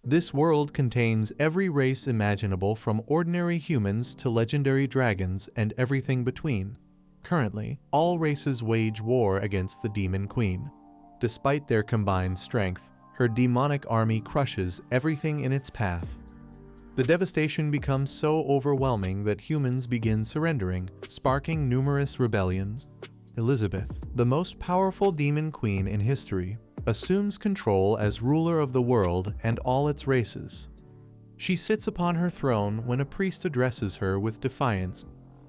This world contains every race imaginable from ordinary humans to legendary dragons and everything between. Currently, all races wage war against the Demon Queen. Despite their combined strength, her demonic army crushes everything in its path. The devastation becomes so overwhelming that humans begin surrendering, sparking numerous rebellions. Elizabeth, the most powerful Demon Queen in history, assumes control as ruler of the world and all its races. She sits upon her throne when a priest addresses her with defiance.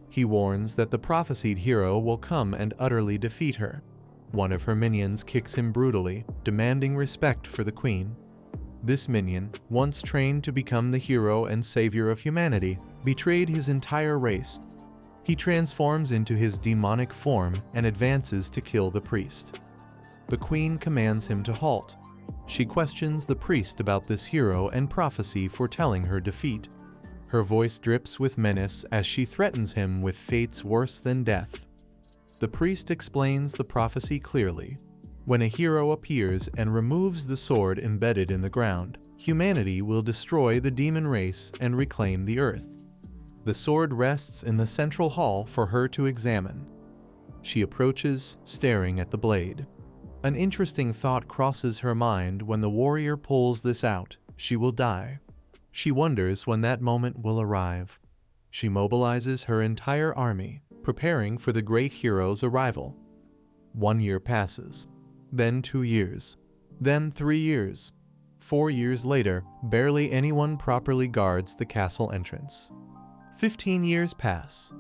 He warns that the prophesied hero will come and utterly defeat her. One of her minions kicks him brutally, demanding respect for the queen. This minion, once trained to become the hero and savior of humanity, betrayed his entire race. He transforms into his demonic form and advances to kill the priest. The queen commands him to halt. She questions the priest about this hero and prophecy foretelling her defeat. Her voice drips with menace as she threatens him with fates worse than death. The priest explains the prophecy clearly. When a hero appears and removes the sword embedded in the ground, humanity will destroy the demon race and reclaim the earth. The sword rests in the central hall for her to examine. She approaches, staring at the blade. An interesting thought crosses her mind when the warrior pulls this out: she will die. She wonders when that moment will arrive. She mobilizes her entire army, preparing for the great hero's arrival. 1 year passes. Then 2 years. Then 3 years. 4 years later, barely anyone properly guards the castle entrance. 15 years pass.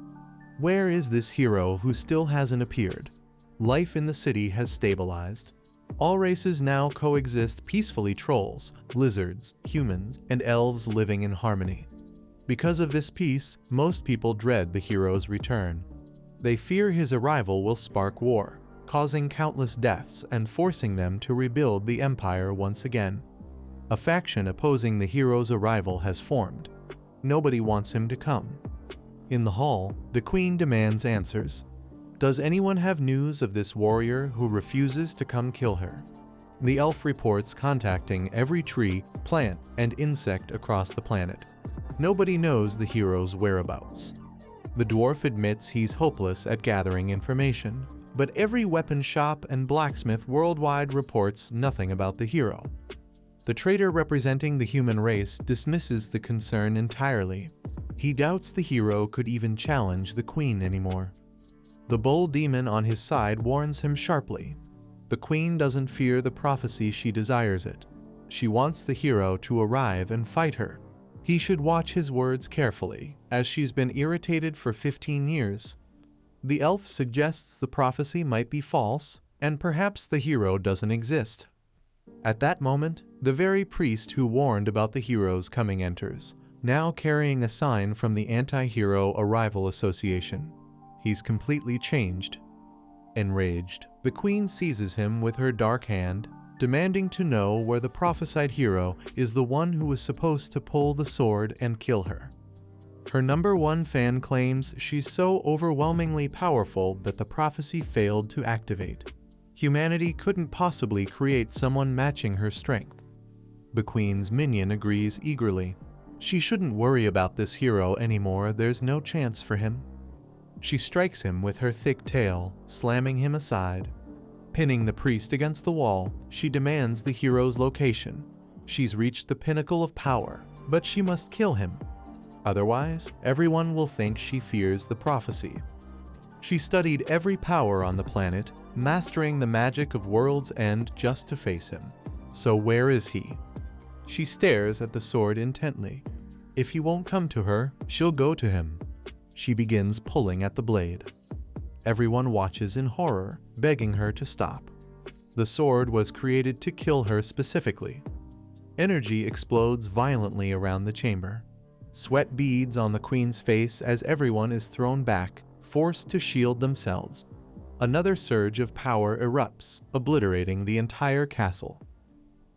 Where is this hero who still hasn't appeared? Life in the city has stabilized. All races now coexist peacefully: trolls, lizards, humans, and elves living in harmony. Because of this peace, most people dread the hero's return. They fear his arrival will spark war, causing countless deaths and forcing them to rebuild the empire once again. A faction opposing the hero's arrival has formed. Nobody wants him to come. In the hall, the queen demands answers. Does anyone have news of this warrior who refuses to come kill her? The elf reports contacting every tree, plant, and insect across the planet. Nobody knows the hero's whereabouts. The dwarf admits he's hopeless at gathering information, but every weapon shop and blacksmith worldwide reports nothing about the hero. The trader representing the human race dismisses the concern entirely. He doubts the hero could even challenge the queen anymore. The bold demon on his side warns him sharply. The queen doesn't fear the prophecy, she desires it. She wants the hero to arrive and fight her. He should watch his words carefully, as she's been irritated for 15 years. The elf suggests the prophecy might be false, and perhaps the hero doesn't exist. At that moment, the very priest who warned about the hero's coming enters, now carrying a sign from the Anti-Hero Arrival Association. He's completely changed. Enraged, the queen seizes him with her dark hand, demanding to know where the prophesied hero is, the one who was supposed to pull the sword and kill her. Her #1 fan claims she's so overwhelmingly powerful that the prophecy failed to activate. Humanity couldn't possibly create someone matching her strength. The queen's minion agrees eagerly. She shouldn't worry about this hero anymore, there's no chance for him. She strikes him with her thick tail, slamming him aside. Pinning the priest against the wall, she demands the hero's location. She's reached the pinnacle of power, but she must kill him. Otherwise, everyone will think she fears the prophecy. She studied every power on the planet, mastering the magic of World's End just to face him. So where is he? She stares at the sword intently. If he won't come to her, she'll go to him. She begins pulling at the blade. Everyone watches in horror, begging her to stop. The sword was created to kill her specifically. Energy explodes violently around the chamber. Sweat beads on the queen's face as everyone is thrown back, forced to shield themselves. Another surge of power erupts, obliterating the entire castle.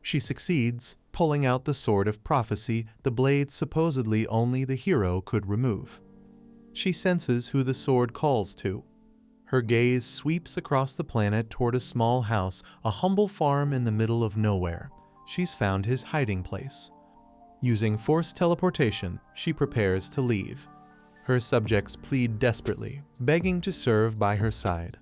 She succeeds, pulling out the sword of prophecy, the blade supposedly only the hero could remove. She senses who the sword calls to. Her gaze sweeps across the planet toward a small house, a humble farm in the middle of nowhere. She's found his hiding place. Using forced teleportation, she prepares to leave. Her subjects plead desperately, begging to serve by her side.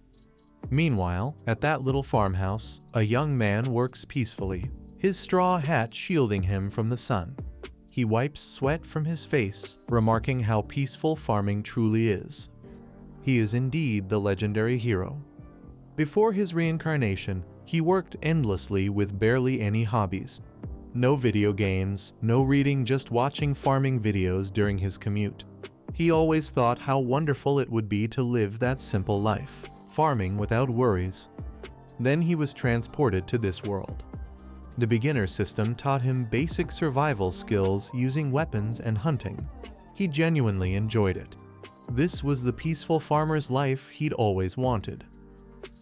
Meanwhile, at that little farmhouse, a young man works peacefully, his straw hat shielding him from the sun. He wipes sweat from his face, remarking how peaceful farming truly is. He is indeed the legendary hero. Before his reincarnation, he worked endlessly with barely any hobbies. No video games, no reading, just watching farming videos during his commute. He always thought how wonderful it would be to live that simple life, farming without worries. Then he was transported to this world. The beginner system taught him basic survival skills using weapons and hunting. He genuinely enjoyed it. This was the peaceful farmer's life he'd always wanted.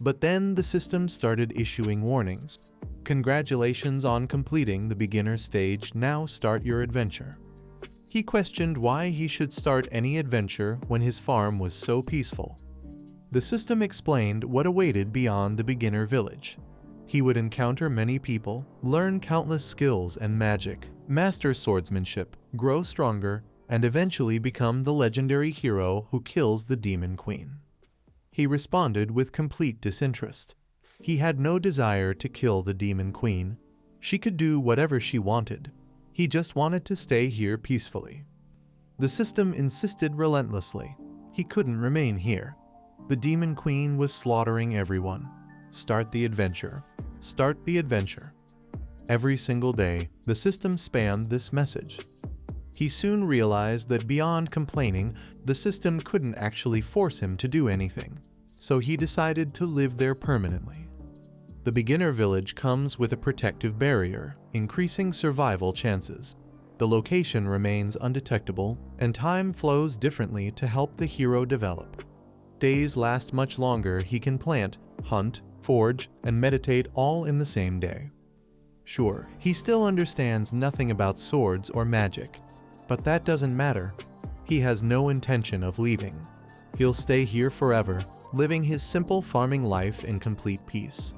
But then the system started issuing warnings. Congratulations on completing the beginner stage, now start your adventure. He questioned why he should start any adventure when his farm was so peaceful. The system explained what awaited beyond the beginner village. He would encounter many people, learn countless skills and magic, master swordsmanship, grow stronger, and eventually become the legendary hero who kills the Demon Queen. He responded with complete disinterest. He had no desire to kill the Demon Queen. She could do whatever she wanted. He just wanted to stay here peacefully. The system insisted relentlessly. He couldn't remain here. The Demon Queen was slaughtering everyone. Start the adventure. Start the adventure. Every single day, the system spammed this message. He soon realized that beyond complaining, the system couldn't actually force him to do anything. So he decided to live there permanently. The beginner village comes with a protective barrier, increasing survival chances. The location remains undetectable, and time flows differently to help the hero develop. Days last much longer. He can plant, hunt, forge, and meditate all in the same day. Sure, he still understands nothing about swords or magic, but that doesn't matter. He has no intention of leaving. He'll stay here forever, living his simple farming life in complete peace.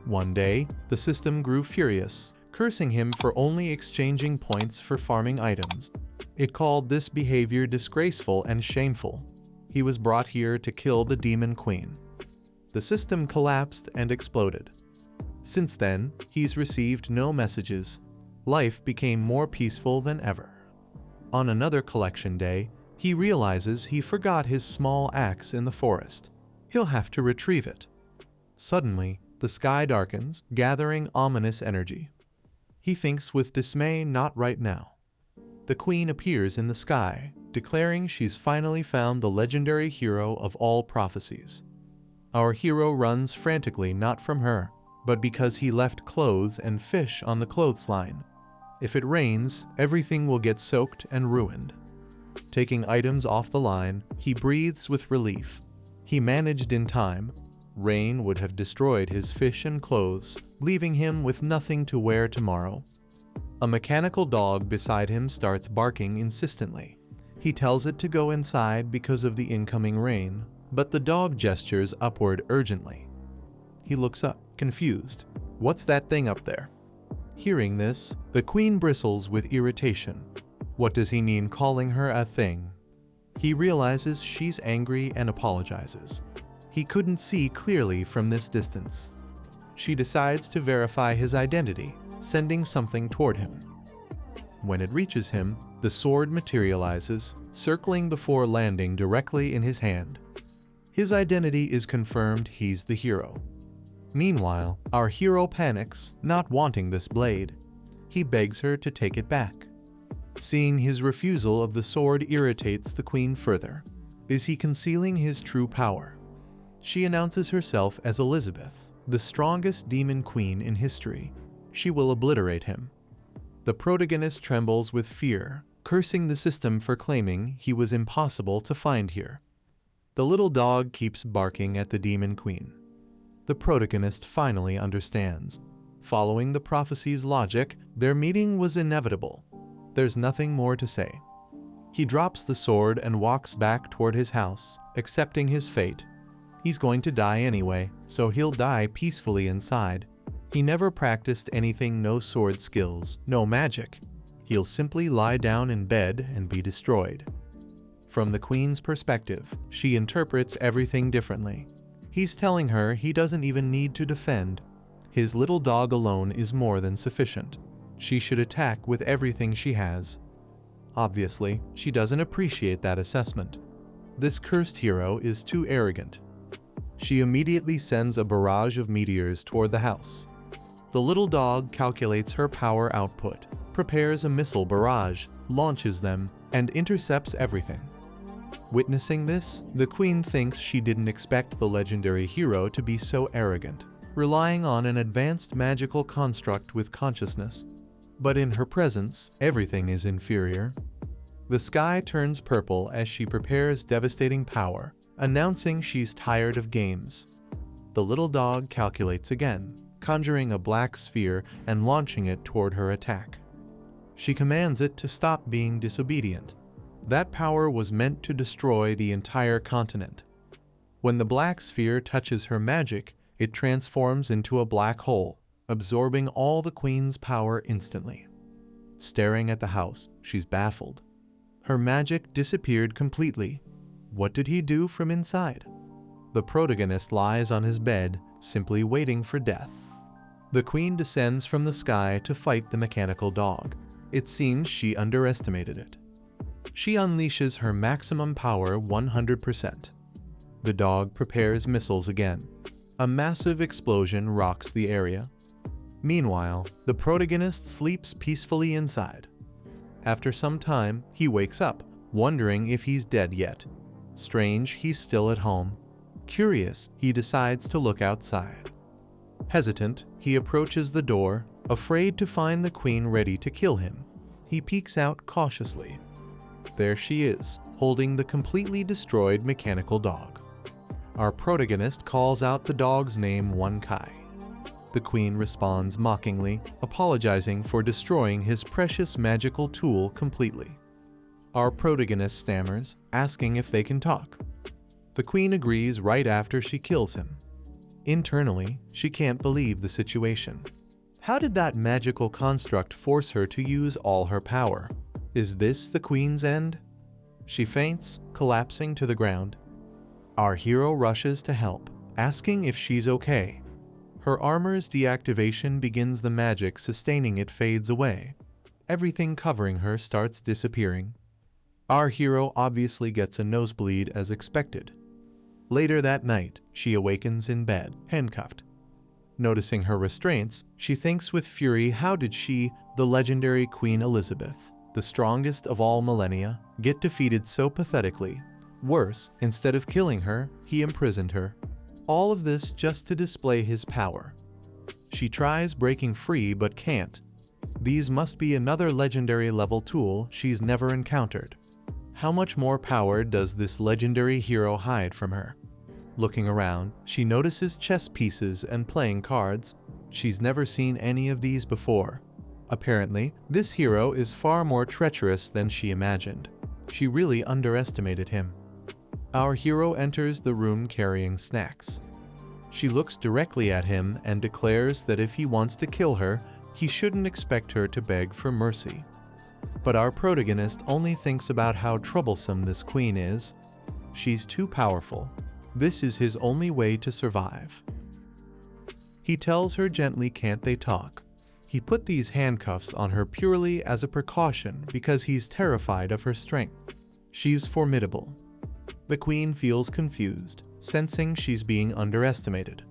One day, the system grew furious, cursing him for only exchanging points for farming items. It called this behavior disgraceful and shameful. He was brought here to kill the Demon Queen. The system collapsed and exploded. Since then, he's received no messages. Life became more peaceful than ever. On another collection day, he realizes he forgot his small axe in the forest. He'll have to retrieve it. Suddenly, the sky darkens, gathering ominous energy. He thinks with dismay, not right now. The queen appears in the sky, declaring she's finally found the legendary hero of all prophecies. Our hero runs frantically, not from her, but because he left clothes and fish on the clothesline. If it rains, everything will get soaked and ruined. Taking items off the line, he breathes with relief. He managed in time. Rain would have destroyed his fish and clothes, leaving him with nothing to wear tomorrow. A mechanical dog beside him starts barking insistently. He tells it to go inside because of the incoming rain, but the dog gestures upward urgently. He looks up, confused. What's that thing up there? Hearing this, the queen bristles with irritation. What does he mean calling her a thing? He realizes she's angry and apologizes. He couldn't see clearly from this distance. She decides to verify his identity, sending something toward him. When it reaches him, the sword materializes, circling before landing directly in his hand. His identity is confirmed. He's the hero. Meanwhile, our hero panics, not wanting this blade. He begs her to take it back. Seeing his refusal of the sword irritates the queen further. Is he concealing his true power? She announces herself as Elizabeth, the strongest demon queen in history. She will obliterate him. The protagonist trembles with fear, cursing the system for claiming he was impossible to find here. The little dog keeps barking at the demon queen. The protagonist finally understands. Following the prophecy's logic, their meeting was inevitable. There's nothing more to say. He drops the sword and walks back toward his house, accepting his fate. He's going to die anyway, so he'll die peacefully inside. He never practiced anything, no sword skills, no magic. He'll simply lie down in bed and be destroyed. From the queen's perspective, she interprets everything differently. He's telling her he doesn't even need to defend. His little dog alone is more than sufficient. She should attack with everything she has. Obviously, she doesn't appreciate that assessment. This cursed hero is too arrogant. She immediately sends a barrage of meteors toward the house. The little dog calculates her power output, prepares a missile barrage, launches them, and intercepts everything. Witnessing this, the queen thinks she didn't expect the legendary hero to be so arrogant, relying on an advanced magical construct with consciousness. But in her presence, everything is inferior. The sky turns purple as she prepares devastating power, announcing she's tired of games. The little dog calculates again, conjuring a black sphere and launching it toward her attack. She commands it to stop being disobedient. That power was meant to destroy the entire continent. When the black sphere touches her magic, it transforms into a black hole, absorbing all the queen's power instantly. Staring at the house, she's baffled. Her magic disappeared completely. What did he do from inside? The protagonist lies on his bed, simply waiting for death. The queen descends from the sky to fight the mechanical dog. It seems she underestimated it. She unleashes her maximum power 100%. The dog prepares missiles again. A massive explosion rocks the area. Meanwhile, the protagonist sleeps peacefully inside. After some time, he wakes up, wondering if he's dead yet. Strange, he's still at home. Curious, he decides to look outside. Hesitant, he approaches the door, afraid to find the queen ready to kill him. He peeks out cautiously. There she is, holding the completely destroyed mechanical dog. Our protagonist calls out the dog's name Kai. The queen responds mockingly, apologizing for destroying his precious magical tool completely. Our protagonist stammers, asking if they can talk. The queen agrees right after she kills him. Internally, she can't believe the situation. How did that magical construct force her to use all her power? Is this the queen's end? She faints, collapsing to the ground. Our hero rushes to help, asking if she's okay. Her armor's deactivation begins, the magic sustaining it fades away. Everything covering her starts disappearing. Our hero obviously gets a nosebleed as expected. Later that night, she awakens in bed, handcuffed. Noticing her restraints, she thinks with fury, how did she, the legendary Queen Elizabeth, the strongest of all millennia, get defeated so pathetically? Worse, instead of killing her, he imprisoned her. All of this just to display his power. She tries breaking free but can't. These must be another legendary level tool she's never encountered. How much more power does this legendary hero hide from her? Looking around, she notices chess pieces and playing cards. She's never seen any of these before. Apparently, this hero is far more treacherous than she imagined. She really underestimated him. Our hero enters the room carrying snacks. She looks directly at him and declares that if he wants to kill her, he shouldn't expect her to beg for mercy. But our protagonist only thinks about how troublesome this queen is. She's too powerful. This is his only way to survive. He tells her gently, can't they talk? He put these handcuffs on her purely as a precaution because he's terrified of her strength. She's formidable. The queen feels confused, sensing she's being underestimated.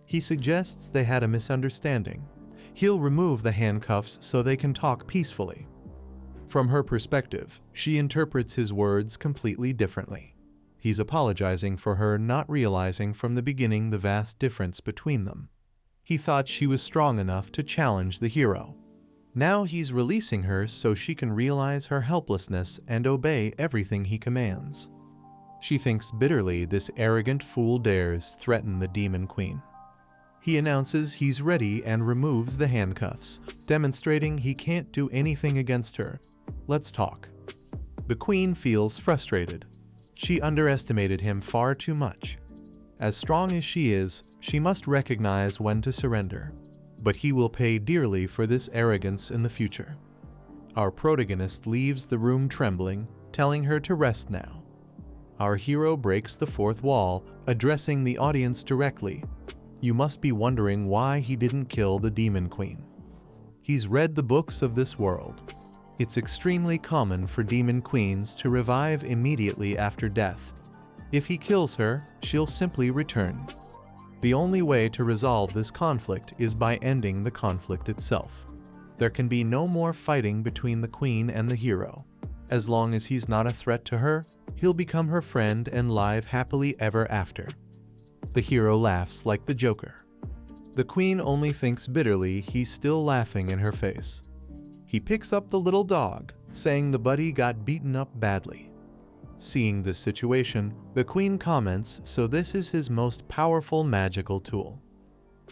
He suggests they had a misunderstanding. He'll remove the handcuffs so they can talk peacefully. From her perspective, she interprets his words completely differently. He's apologizing for her not realizing from the beginning the vast difference between them. He thought she was strong enough to challenge the hero. Now he's releasing her so she can realize her helplessness and obey everything he commands. She thinks bitterly this arrogant fool dares threaten the demon queen. He announces he's ready and removes the handcuffs, demonstrating he can't do anything against her. Let's talk. The queen feels frustrated. She underestimated him far too much. As strong as she is, she must recognize when to surrender. But he will pay dearly for this arrogance in the future. Our protagonist leaves the room trembling, telling her to rest now. Our hero breaks the fourth wall, addressing the audience directly. You must be wondering why he didn't kill the Demon Queen. He's read the books of this world. It's extremely common for demon queens to revive immediately after death. If he kills her, she'll simply return. The only way to resolve this conflict is by ending the conflict itself. There can be no more fighting between the queen and the hero. As long as he's not a threat to her, he'll become her friend and live happily ever after. The hero laughs like the Joker. The queen only thinks bitterly he's still laughing in her face. He picks up the little dog, saying the buddy got beaten up badly. Seeing this situation, the queen comments, so this is his most powerful magical tool.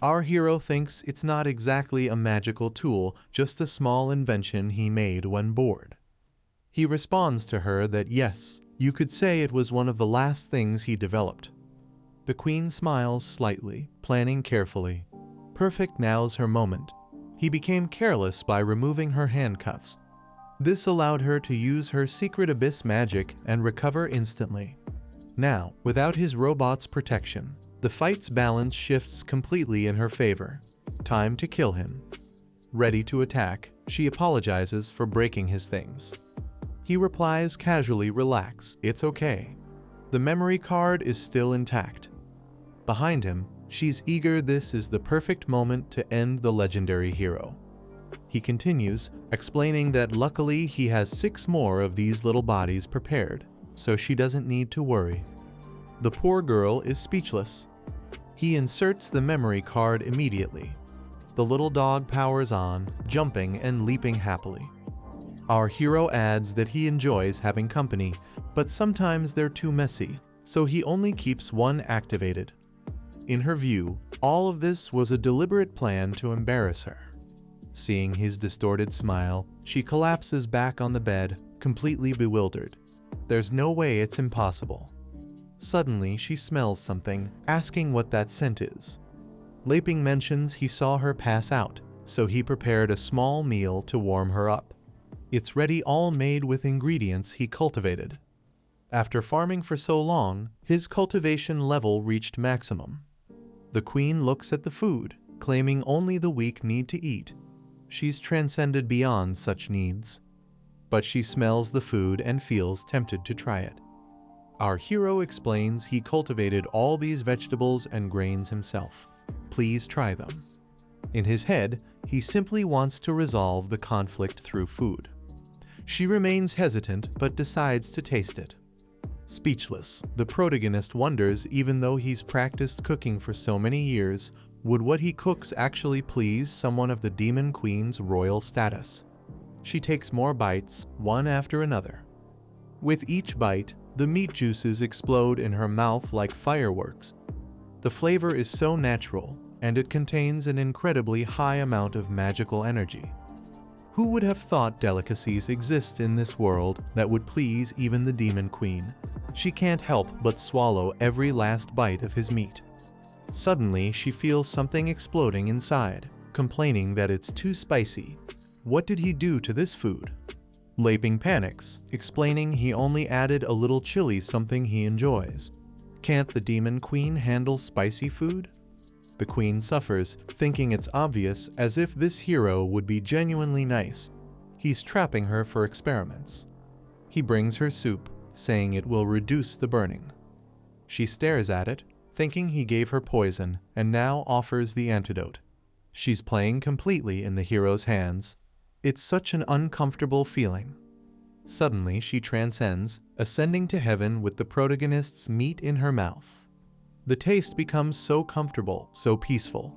Our hero thinks it's not exactly a magical tool, just a small invention he made when bored. He responds to her that yes, you could say it was one of the last things he developed. The queen smiles slightly, planning carefully. Perfect now's her moment. He became careless by removing her handcuffs. This allowed her to use her secret abyss magic and recover instantly. Now, without his robot's protection, the fight's balance shifts completely in her favor. Time to kill him. Ready to attack, she apologizes for breaking his things. He replies casually, "Relax, it's okay." The memory card is still intact. Behind him, she's eager. This is the perfect moment to end the legendary hero. He continues, explaining that luckily he has 6 more of these little bodies prepared, so she doesn't need to worry. The poor girl is speechless. He inserts the memory card immediately. The little dog powers on, jumping and leaping happily. Our hero adds that he enjoys having company, but sometimes they're too messy, so he only keeps one activated. In her view, all of this was a deliberate plan to embarrass her. Seeing his distorted smile, she collapses back on the bed, completely bewildered. There's no way it's impossible. Suddenly, she smells something, asking what that scent is. Laping mentions he saw her pass out, so he prepared a small meal to warm her up. It's ready, all made with ingredients he cultivated. After farming for so long, his cultivation level reached maximum. The queen looks at the food, claiming only the weak need to eat. She's transcended beyond such needs. But she smells the food and feels tempted to try it. Our hero explains he cultivated all these vegetables and grains himself. Please try them. In his head, he simply wants to resolve the conflict through food. She remains hesitant but decides to taste it. Speechless, the protagonist wonders, even though he's practiced cooking for so many years, would what he cooks actually please someone of the Demon Queen's royal status? She takes more bites, one after another. With each bite, the meat juices explode in her mouth like fireworks. The flavor is so natural, and it contains an incredibly high amount of magical energy. Who would have thought delicacies exist in this world that would please even the Demon Queen? She can't help but swallow every last bite of his meat. Suddenly, she feels something exploding inside, complaining that it's too spicy. What did he do to this food? Laping panics, explaining he only added a little chili, something he enjoys. Can't the Demon Queen handle spicy food? The queen suffers, thinking it's obvious, as if this hero would be genuinely nice. He's trapping her for experiments. He brings her soup, saying it will reduce the burning. She stares at it, thinking he gave her poison, and now offers the antidote. She's playing completely in the hero's hands. It's such an uncomfortable feeling. Suddenly, she transcends, ascending to heaven with the protagonist's meat in her mouth. The taste becomes so comfortable, so peaceful.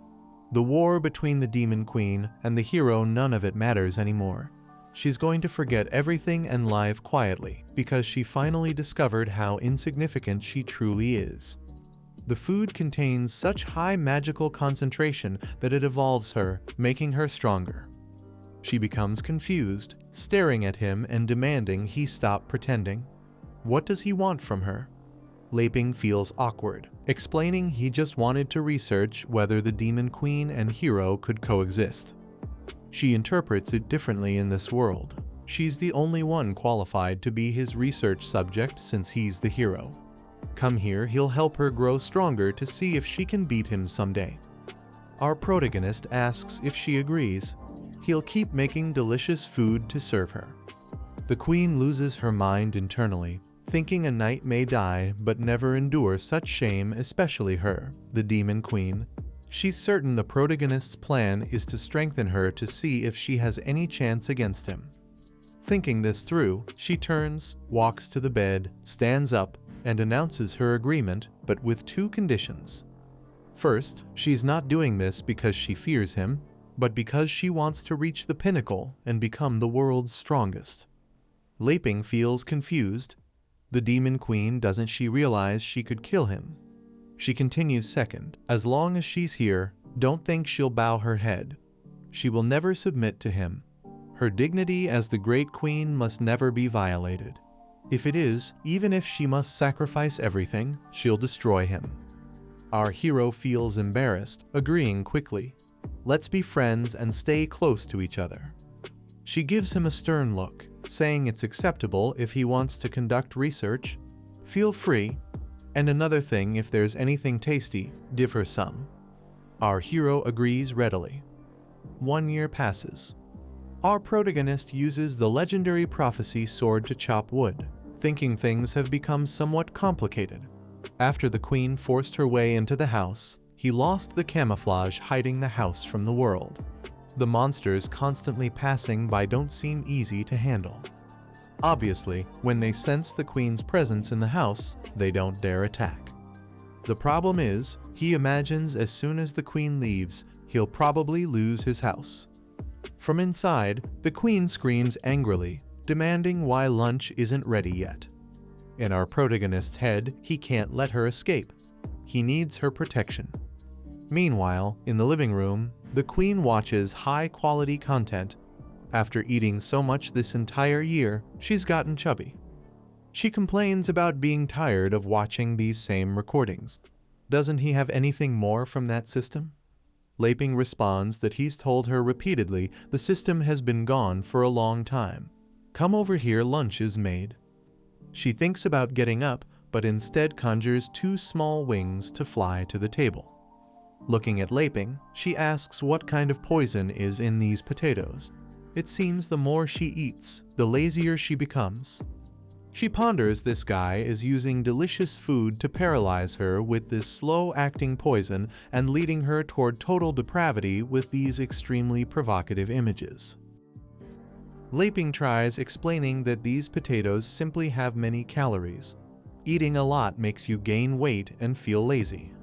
The war between the Demon Queen and the hero, none of it matters anymore. She's going to forget everything and live quietly, because she finally discovered how insignificant she truly is. The food contains such high magical concentration that it evolves her, making her stronger. She becomes confused, staring at him and demanding he stop pretending. What does he want from her? Laping feels awkward, explaining he just wanted to research whether the Demon Queen and hero could coexist. She interprets it differently in this world. She's the only one qualified to be his research subject since he's the hero. Come here, he'll help her grow stronger to see if she can beat him someday. Our protagonist asks if she agrees. He'll keep making delicious food to serve her. The queen loses her mind internally, thinking a knight may die but never endure such shame, especially her, the demon queen. She's certain the protagonist's plan is to strengthen her to see if she has any chance against him. Thinking this through, she turns, walks to the bed, stands up, and announces her agreement, but with two conditions. First, she's not doing this because she fears him, but because she wants to reach the pinnacle and become the world's strongest. Laping feels confused. The demon queen, doesn't she realize she could kill him? She continues second, as long as she's here, don't think she'll bow her head. She will never submit to him. Her dignity as the great queen must never be violated. If it is, even if she must sacrifice everything, she'll destroy him. Our hero feels embarrassed, agreeing quickly. Let's be friends and stay close to each other. She gives him a stern look, saying it's acceptable if he wants to conduct research. Feel free. And another thing, if there's anything tasty, give her some. Our hero agrees readily. 1 year passes. Our protagonist uses the legendary prophecy sword to chop wood, thinking things have become somewhat complicated. After the queen forced her way into the house, he lost the camouflage hiding the house from the world. The monsters constantly passing by don't seem easy to handle. Obviously, when they sense the queen's presence in the house, they don't dare attack. The problem is, he imagines as soon as the queen leaves, he'll probably lose his house. From inside, the queen screams angrily, demanding why lunch isn't ready yet. In our protagonist's head, he can't let her escape. He needs her protection. Meanwhile, in the living room, the queen watches high-quality content. After eating so much this entire year, she's gotten chubby. She complains about being tired of watching these same recordings. Doesn't he have anything more from that system? Laping responds that he's told her repeatedly the system has been gone for a long time. Come over here, lunch is made. She thinks about getting up, but instead conjures 2 small wings to fly to the table. Looking at Laping, she asks what kind of poison is in these potatoes. It seems the more she eats, the lazier she becomes. She ponders this guy is using delicious food to paralyze her with this slow-acting poison and leading her toward total depravity with these extremely provocative images. Laping tries explaining that these potatoes simply have many calories. Eating a lot makes you gain weight and feel lazy.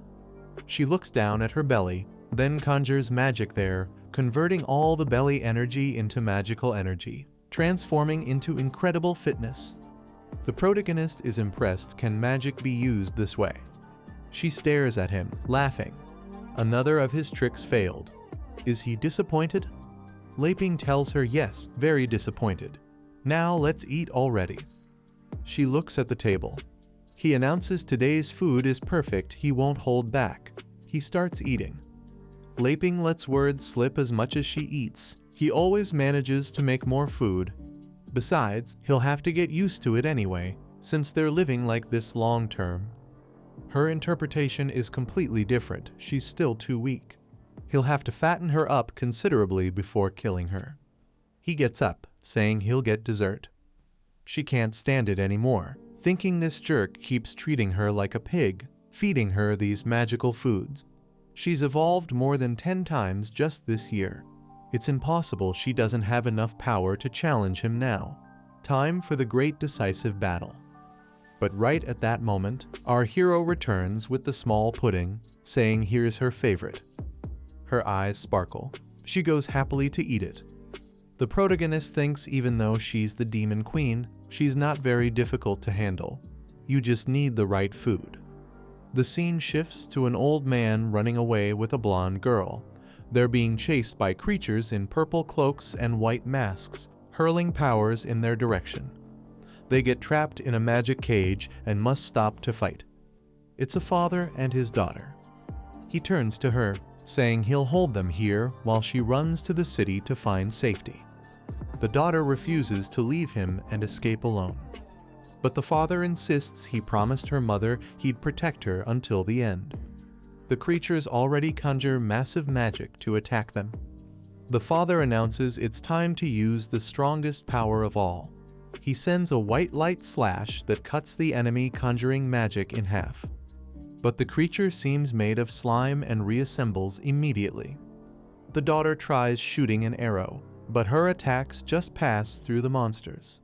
She looks down at her belly, then conjures magic there, converting all the belly energy into magical energy, transforming into incredible fitness. The protagonist is impressed. Can magic be used this way? She stares at him, laughing. Another of his tricks failed. Is he disappointed? Laping tells her yes, very disappointed. Now let's eat already. She looks at the table. He announces today's food is perfect, he won't hold back. He starts eating. Laping lets words slip as much as she eats. He always manages to make more food. Besides, he'll have to get used to it anyway, since they're living like this long term. Her interpretation is completely different. She's still too weak. He'll have to fatten her up considerably before killing her. He gets up, saying he'll get dessert. She can't stand it anymore, thinking this jerk keeps treating her like a pig, feeding her these magical foods. She's evolved more than 10 times just this year. It's impossible she doesn't have enough power to challenge him now. Time for the great decisive battle. But right at that moment, our hero returns with the small pudding, saying here's her favorite. Her eyes sparkle. She goes happily to eat it. The protagonist thinks even though she's the demon queen, she's not very difficult to handle. You just need the right food. The scene shifts to an old man running away with a blonde girl. They're being chased by creatures in purple cloaks and white masks, hurling powers in their direction. They get trapped in a magic cage and must stop to fight. It's a father and his daughter. He turns to her, saying he'll hold them here while she runs to the city to find safety. The daughter refuses to leave him and escape alone. But the father insists he promised her mother he'd protect her until the end. The creatures already conjure massive magic to attack them. The father announces it's time to use the strongest power of all. He sends a white light slash that cuts the enemy conjuring magic in half. But the creature seems made of slime and reassembles immediately. The daughter tries shooting an arrow, but her attacks just pass through the monsters.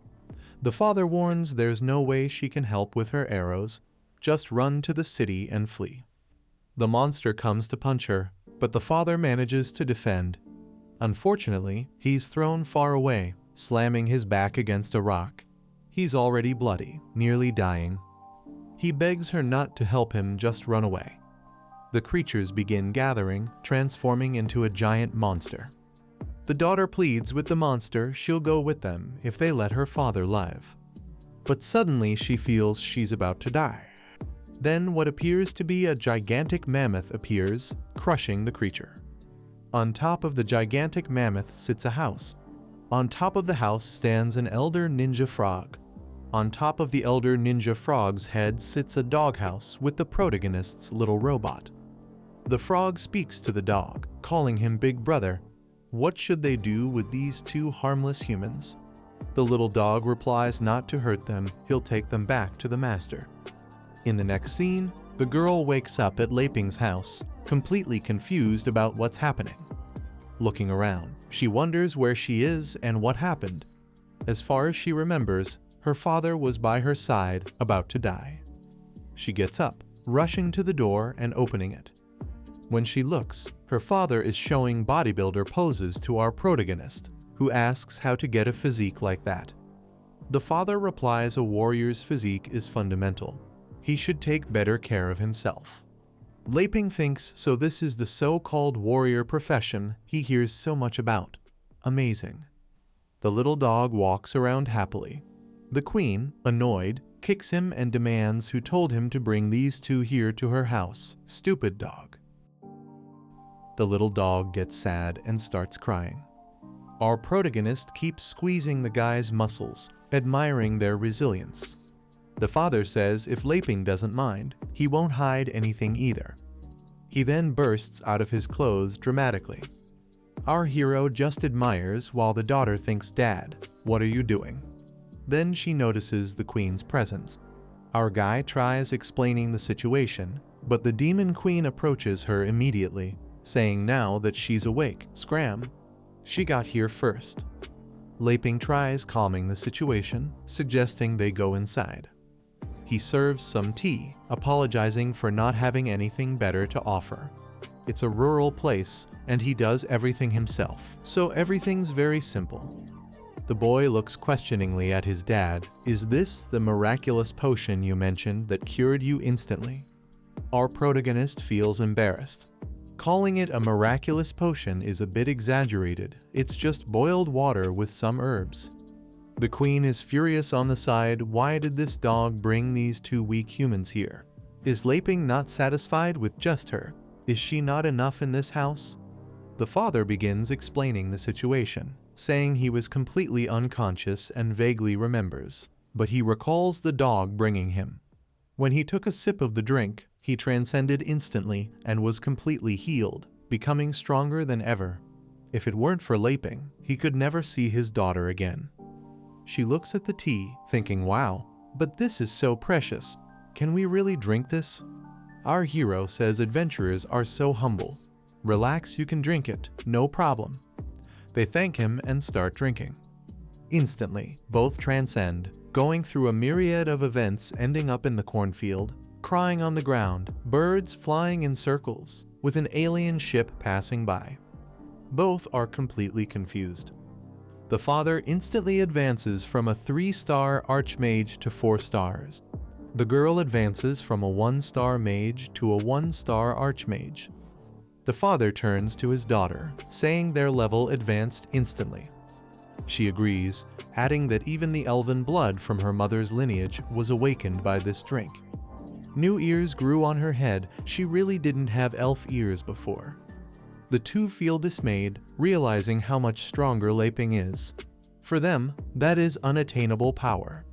The father warns there's no way she can help with her arrows, just run to the city and flee. The monster comes to punch her, but the father manages to defend. Unfortunately, he's thrown far away, slamming his back against a rock. He's already bloody, nearly dying. He begs her not to help him, just run away. The creatures begin gathering, transforming into a giant monster. The daughter pleads with the monster she'll go with them if they let her father live. But suddenly she feels she's about to die. Then what appears to be a gigantic mammoth appears, crushing the creature. On top of the gigantic mammoth sits a house. On top of the house stands an elder ninja frog. On top of the elder ninja frog's head sits a doghouse with the protagonist's little robot. The frog speaks to the dog, calling him Big Brother. What should they do with these two harmless humans? The little dog replies not to hurt them, he'll take them back to the master. In the next scene, the girl wakes up at Laping's house, completely confused about what's happening. Looking around, she wonders where she is and what happened. As far as she remembers, her father was by her side, about to die. She gets up, rushing to the door and opening it. When she looks, her father is showing bodybuilder poses to our protagonist, who asks how to get a physique like that. The father replies a warrior's physique is fundamental. He should take better care of himself. Laping thinks so this is the so-called warrior profession he hears so much about. Amazing. The little dog walks around happily. The queen, annoyed, kicks him and demands who told him to bring these two here to her house. Stupid dog. The little dog gets sad and starts crying. Our protagonist keeps squeezing the guy's muscles, admiring their resilience. The father says if Laping doesn't mind, he won't hide anything either. He then bursts out of his clothes dramatically. Our hero just admires while the daughter thinks, "Dad, what are you doing?" Then she notices the queen's presence. Our guy tries explaining the situation, but the demon queen approaches her immediately, saying now that she's awake, scram. She got here first. Laping tries calming the situation, suggesting they go inside. He serves some tea, apologizing for not having anything better to offer. It's a rural place, and he does everything himself, so everything's very simple. The boy looks questioningly at his dad. Is this the miraculous potion you mentioned that cured you instantly? Our protagonist feels embarrassed. Calling it a miraculous potion is a bit exaggerated. It's just boiled water with some herbs. The queen is furious on the side. Why did this dog bring these two weak humans here? Is Laping not satisfied with just her? Is she not enough in this house? The father begins explaining the situation, saying he was completely unconscious and vaguely remembers, but he recalls the dog bringing him. When he took a sip of the drink, he transcended instantly and was completely healed, becoming stronger than ever. If it weren't for Laping, he could never see his daughter again. She looks at the tea, thinking, wow, but this is so precious. Can we really drink this? Our hero says adventurers are so humble. Relax, you can drink it, no problem. They thank him and start drinking. Instantly, both transcend, going through a myriad of events ending up in the cornfield, crying on the ground, birds flying in circles, with an alien ship passing by. Both are completely confused. The father instantly advances from a 3-star archmage to 4 stars. The girl advances from a 1-star mage to a 1-star archmage. The father turns to his daughter, saying their level advanced instantly. She agrees, adding that even the elven blood from her mother's lineage was awakened by this drink. New ears grew on her head. She really didn't have elf ears before. The two feel dismayed, realizing how much stronger Laping is. For them, that is unattainable power.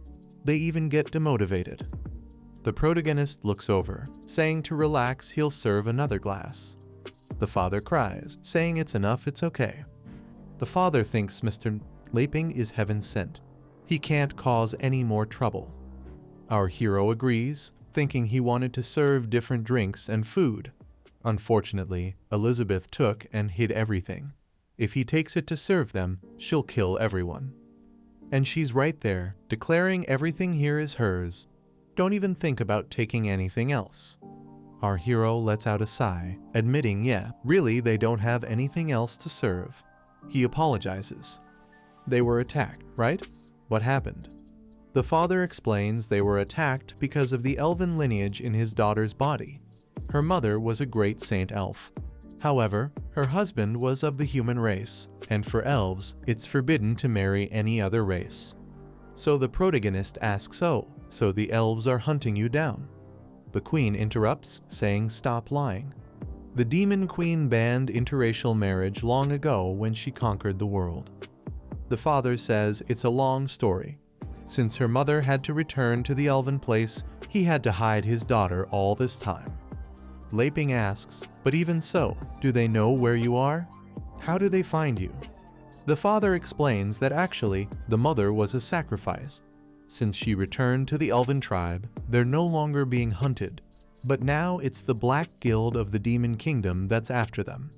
They even get demotivated. The protagonist looks over, saying to relax he'll serve another glass. The father cries, saying it's enough, it's okay. The father thinks Mr. Laping is heaven sent. He can't cause any more trouble. Our hero agrees, thinking he wanted to serve different drinks and food. Unfortunately, Elizabeth took and hid everything. If he takes it to serve them, she'll kill everyone. And she's right there, declaring everything here is hers. Don't even think about taking anything else. Our hero lets out a sigh, admitting, yeah, really they don't have anything else to serve. He apologizes. They were attacked, right? What happened? The father explains they were attacked because of the elven lineage in his daughter's body. Her mother was a great saint elf. However, her husband was of the human race, and for elves, it's forbidden to marry any other race. So the protagonist asks, oh, so the elves are hunting you down? The queen interrupts, saying stop lying. The demon queen banned interracial marriage long ago when she conquered the world. The father says it's a long story. Since her mother had to return to the elven place, he had to hide his daughter all this time. Laping asks, but even so, do they know where you are? How do they find you? The father explains that actually, the mother was a sacrifice. Since she returned to the elven tribe, they're no longer being hunted, but now it's the Black Guild of the Demon Kingdom that's after them.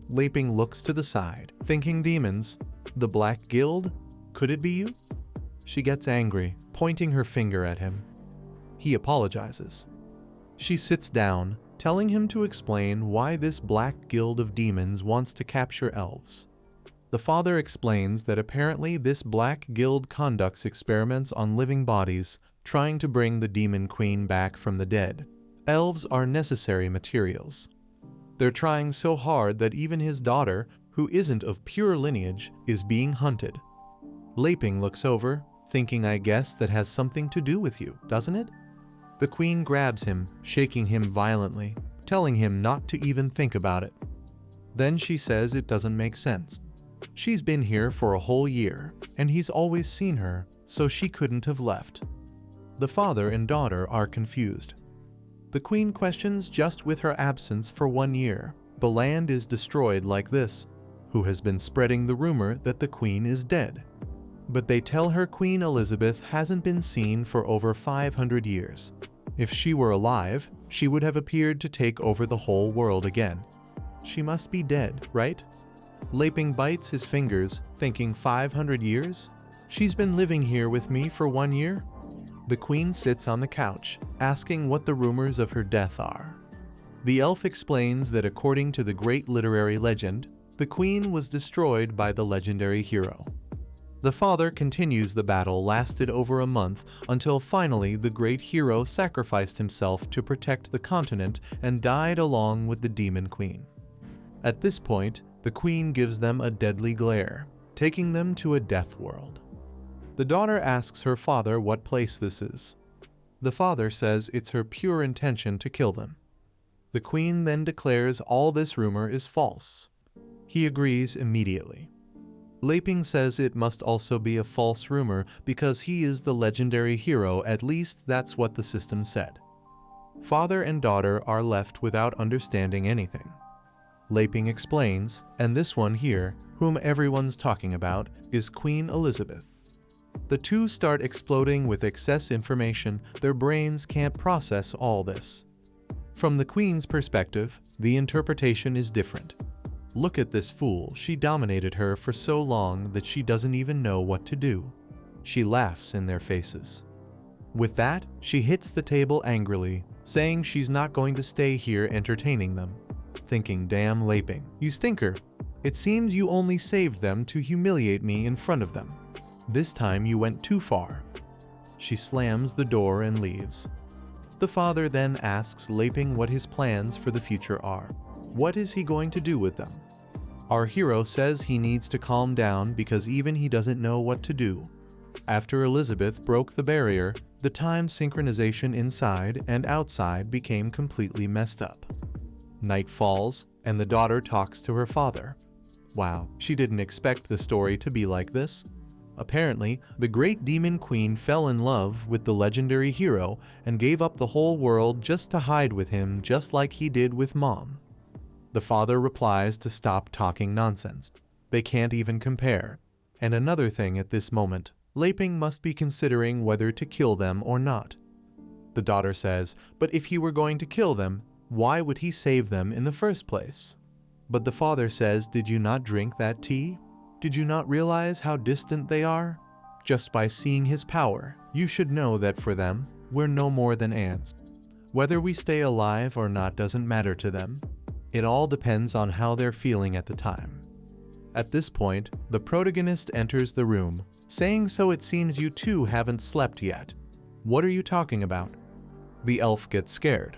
Laping looks to the side, thinking demons. The Black Guild? Could it be you? She gets angry, pointing her finger at him. He apologizes. She sits down, telling him to explain why this Black Guild of Demons wants to capture elves. The father explains that apparently this Black Guild conducts experiments on living bodies, trying to bring the Demon Queen back from the dead. Elves are necessary materials. They're trying so hard that even his daughter, who isn't of pure lineage, is being hunted. Laping looks over, thinking I guess that has something to do with you, doesn't it? The queen grabs him, shaking him violently, telling him not to even think about it. Then she says it doesn't make sense. She's been here for a whole year, and he's always seen her, so she couldn't have left. The father and daughter are confused. The queen questions just with her absence for 1 year. The land is destroyed like this. Who has been spreading the rumor that the queen is dead? But they tell her Queen Elizabeth hasn't been seen for over 500 years. If she were alive, she would have appeared to take over the whole world again. She must be dead, right? Laping bites his fingers, thinking 500 years? She's been living here with me for 1 year? The queen sits on the couch, asking what the rumors of her death are. The elf explains that according to the great literary legend, the queen was destroyed by the legendary hero. The father continues the battle lasted over a month until finally the great hero sacrificed himself to protect the continent and died along with the demon queen. At this point, the queen gives them a deadly glare, taking them to a death world. The daughter asks her father what place this is. The father says it's her pure intention to kill them. The queen then declares all this rumor is false. He agrees immediately. Laping says it must also be a false rumor because he is the legendary hero, at least that's what the system said. Father and daughter are left without understanding anything. Laping explains, and this one here, whom everyone's talking about, is Queen Elizabeth. The two start exploding with excess information, their brains can't process all this. From the Queen's perspective, the interpretation is different. Look at this fool, she dominated her for so long that she doesn't even know what to do. She laughs in their faces. With that, she hits the table angrily, saying she's not going to stay here entertaining them. Thinking, damn Laping, you stinker. It seems you only saved them to humiliate me in front of them. This time you went too far. She slams the door and leaves. The father then asks Laping what his plans for the future are. What is he going to do with them? Our hero says he needs to calm down because even he doesn't know what to do. After Elizabeth broke the barrier, the time synchronization inside and outside became completely messed up. Night falls, and the daughter talks to her father. Wow, she didn't expect the story to be like this. Apparently, the great demon queen fell in love with the legendary hero and gave up the whole world just to hide with him, just like he did with Mom. The father replies to stop talking nonsense. They can't even compare. And another thing at this moment, Laping must be considering whether to kill them or not. The daughter says, but if he were going to kill them, why would he save them in the first place? But the father says, did you not drink that tea? Did you not realize how distant they are? Just by seeing his power, you should know that for them, we're no more than ants. Whether we stay alive or not doesn't matter to them. It all depends on how they're feeling at the time. At this point, the protagonist enters the room, saying, so it seems you two haven't slept yet. What are you talking about? The elf gets scared.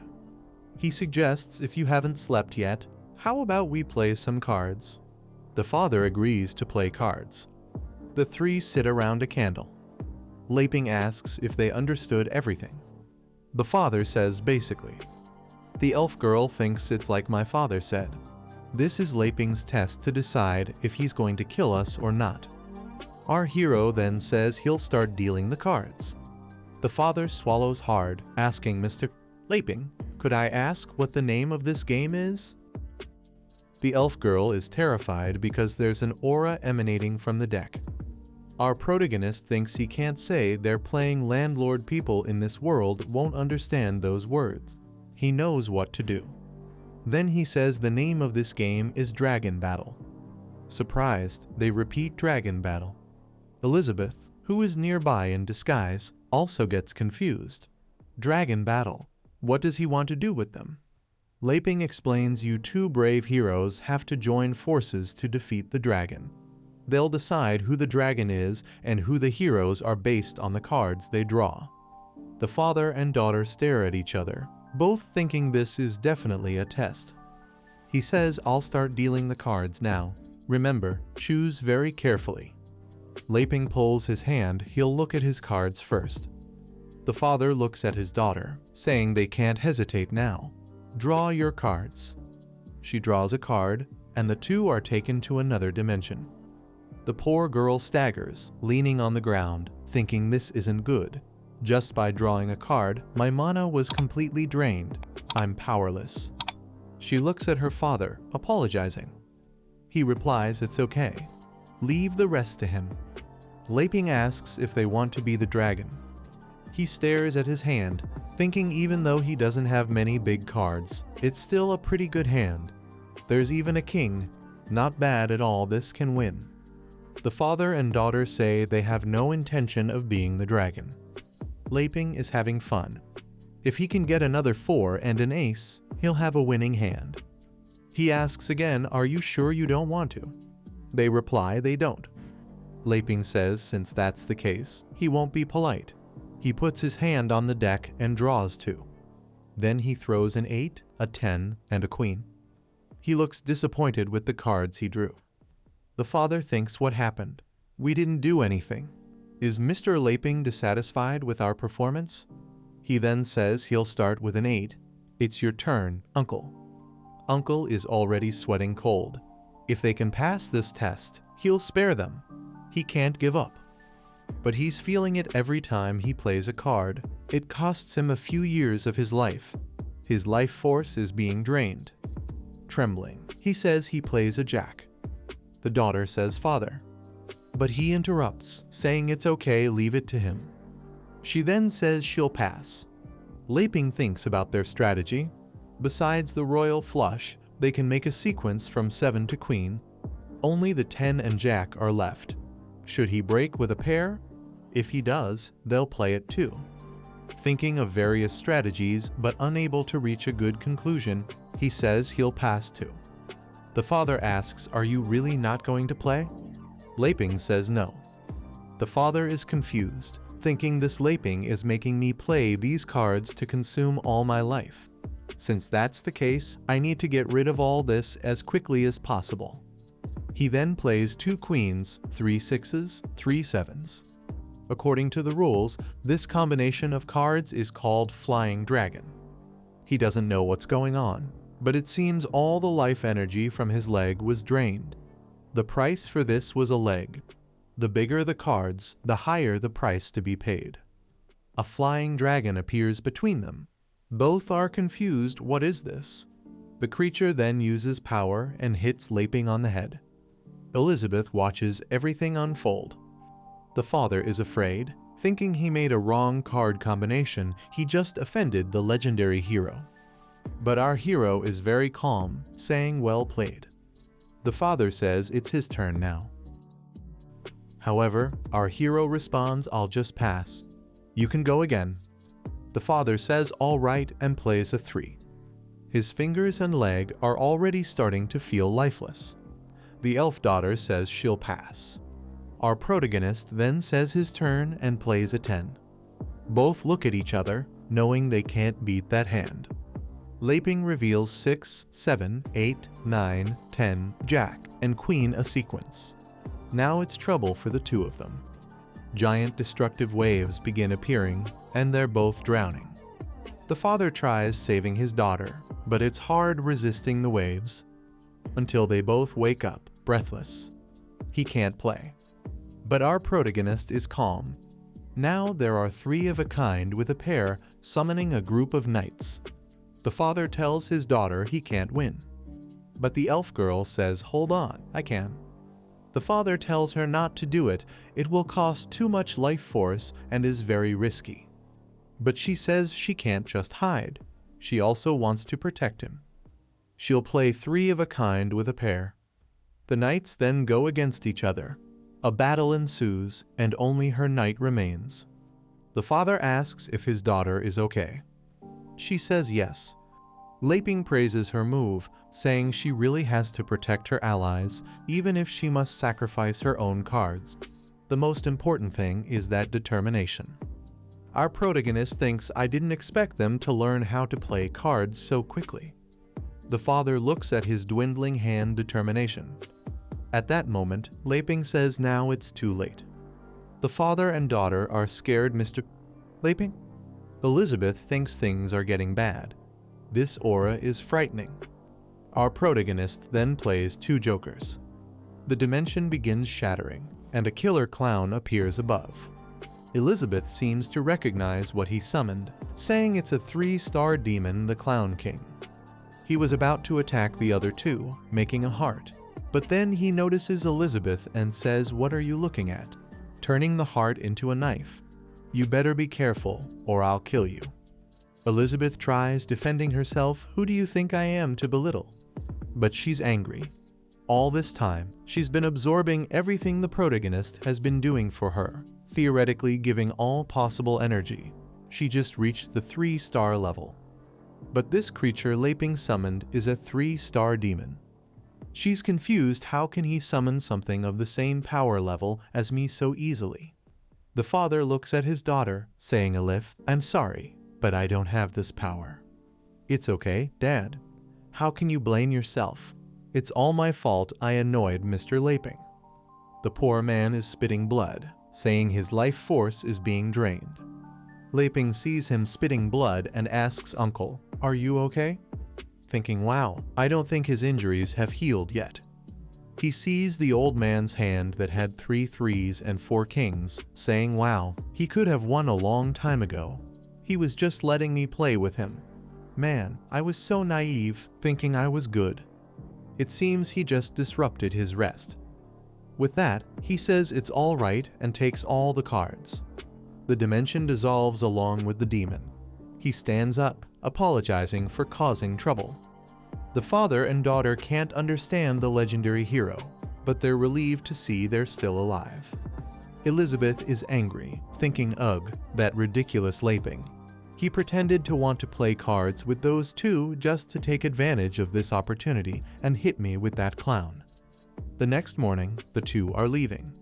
He suggests if you haven't slept yet, how about we play some cards? The father agrees to play cards. The three sit around a candle. Laping asks if they understood everything. The father says basically. The elf girl thinks it's like my father said. This is Laping's test to decide if he's going to kill us or not. Our hero then says he'll start dealing the cards. The father swallows hard, asking Mr. Laping, could I ask what the name of this game is? The elf girl is terrified because there's an aura emanating from the deck. Our protagonist thinks he can't say they're playing landlord. People in this world won't understand those words. He knows what to do. Then he says the name of this game is Dragon Battle. Surprised, they repeat Dragon Battle. Elizabeth, who is nearby in disguise, also gets confused. Dragon Battle. What does he want to do with them? Laping explains you two brave heroes have to join forces to defeat the dragon. They'll decide who the dragon is and who the heroes are based on the cards they draw. The father and daughter stare at each other, both thinking this is definitely a test. He says, I'll start dealing the cards now. Remember, choose very carefully. Laping pulls his hand, he'll look at his cards first. The father looks at his daughter, saying they can't hesitate now. Draw your cards. She draws a card, and the two are taken to another dimension. The poor girl staggers, leaning on the ground, thinking this isn't good. Just by drawing a card, my mana was completely drained. I'm powerless. She looks at her father, apologizing. He replies it's okay. Leave the rest to him. Laping asks if they want to be the dragon. He stares at his hand, thinking even though he doesn't have many big cards, it's still a pretty good hand. There's even a king. Not bad at all, this can win. The father and daughter say they have no intention of being the dragon. Laping is having fun. If he can get another 4 and an ace, he'll have a winning hand. He asks again, are you sure you don't want to? They reply they don't. Laping says since that's the case, he won't be polite. He puts his hand on the deck and draws 2. Then he throws an 8, a 10, and a queen. He looks disappointed with the cards he drew. The father thinks what happened. We didn't do anything. Is Mr. Laping dissatisfied with our performance? He then says he'll start with an 8. It's your turn, Uncle. Uncle is already sweating cold. If they can pass this test, he'll spare them. He can't give up. But he's feeling it every time he plays a card. It costs him a few years of his life. His life force is being drained. Trembling, he says he plays a jack. The daughter says father. But he interrupts, saying it's okay, leave it to him. She then says she'll pass. Laping thinks about their strategy. Besides the royal flush, they can make a sequence from 7 to queen. Only the 10 and jack are left. Should he break with a pair? If he does, they'll play it too. Thinking of various strategies but unable to reach a good conclusion, he says he'll pass too. The father asks, are you really not going to play? Laping says no. The father is confused, thinking this Laping is making me play these cards to consume all my life. Since that's the case, I need to get rid of all this as quickly as possible. He then plays 2 queens, 3 sixes, 3 sevens. According to the rules, this combination of cards is called Flying Dragon. He doesn't know what's going on, but it seems all the life energy from his leg was drained. The price for this was a leg. The bigger the cards, the higher the price to be paid. A flying dragon appears between them. Both are confused. What is this? The creature then uses power and hits Laping on the head. Elizabeth watches everything unfold. The father is afraid, thinking he made a wrong card combination. He just offended the legendary hero. But our hero is very calm, saying well played. The father says it's his turn now. However, our hero responds, I'll just pass. You can go again. The father says all right and plays a 3. His fingers and leg are already starting to feel lifeless. The elf daughter says she'll pass. Our protagonist then says his turn and plays a 10. Both look at each other, knowing they can't beat that hand. Laping reveals 6, 7, 8, 9, 10, Jack, and Queen a sequence. Now it's trouble for the two of them. Giant destructive waves begin appearing, and they're both drowning. The father tries saving his daughter, but it's hard resisting the waves, until they both wake up, breathless. He can't play. But our protagonist is calm. Now there are 3 of a kind with a pair summoning a group of knights. The father tells his daughter he can't win. But the elf girl says, hold on, I can. The father tells her not to do it. It will cost too much life force and is very risky. But she says she can't just hide. She also wants to protect him. She'll play 3 of a kind with a pair. The knights then go against each other. A battle ensues, and only her knight remains. The father asks if his daughter is okay. She says yes. Laping praises her move, saying she really has to protect her allies, even if she must sacrifice her own cards. The most important thing is that determination. Our protagonist thinks I didn't expect them to learn how to play cards so quickly. The father looks at his dwindling hand determination. At that moment, Laping says now it's too late. The father and daughter are scared. Mr. Laping? Elizabeth thinks things are getting bad. This aura is frightening. Our protagonist then plays 2 jokers. The dimension begins shattering, and a killer clown appears above. Elizabeth seems to recognize what he summoned, saying it's a 3-star demon, the Clown King. He was about to attack the other 2, making a heart. But then he notices Elizabeth and says, what are you looking at? Turning the heart into a knife. You better be careful, or I'll kill you. Elizabeth tries defending herself. Who do you think I am to belittle? But she's angry. All this time, she's been absorbing everything the protagonist has been doing for her, theoretically giving all possible energy. She just reached the 3-star level. But this creature Laping summoned is a 3-star demon. She's confused. How can he summon something of the same power level as me so easily? The father looks at his daughter, saying, Elif, I'm sorry, but I don't have this power. It's okay, Dad. How can you blame yourself? It's all my fault. I annoyed Mr. Laping. The poor man is spitting blood, saying his life force is being drained. Laping sees him spitting blood and asks Uncle, are you okay? Thinking, wow, I don't think his injuries have healed yet. He sees the old man's hand that had 3 3s and 4 kings, saying, wow, he could have won a long time ago. He was just letting me play with him. Man, I was so naive, thinking I was good. It seems he just disrupted his rest. With that, he says it's all right and takes all the cards. The dimension dissolves along with the demon. He stands up, apologizing for causing trouble. The father and daughter can't understand the legendary hero, but they're relieved to see they're still alive. Elizabeth is angry, thinking, ugh, that ridiculous Laping. He pretended to want to play cards with those 2 just to take advantage of this opportunity and hit me with that clown. The next morning, the 2 are leaving.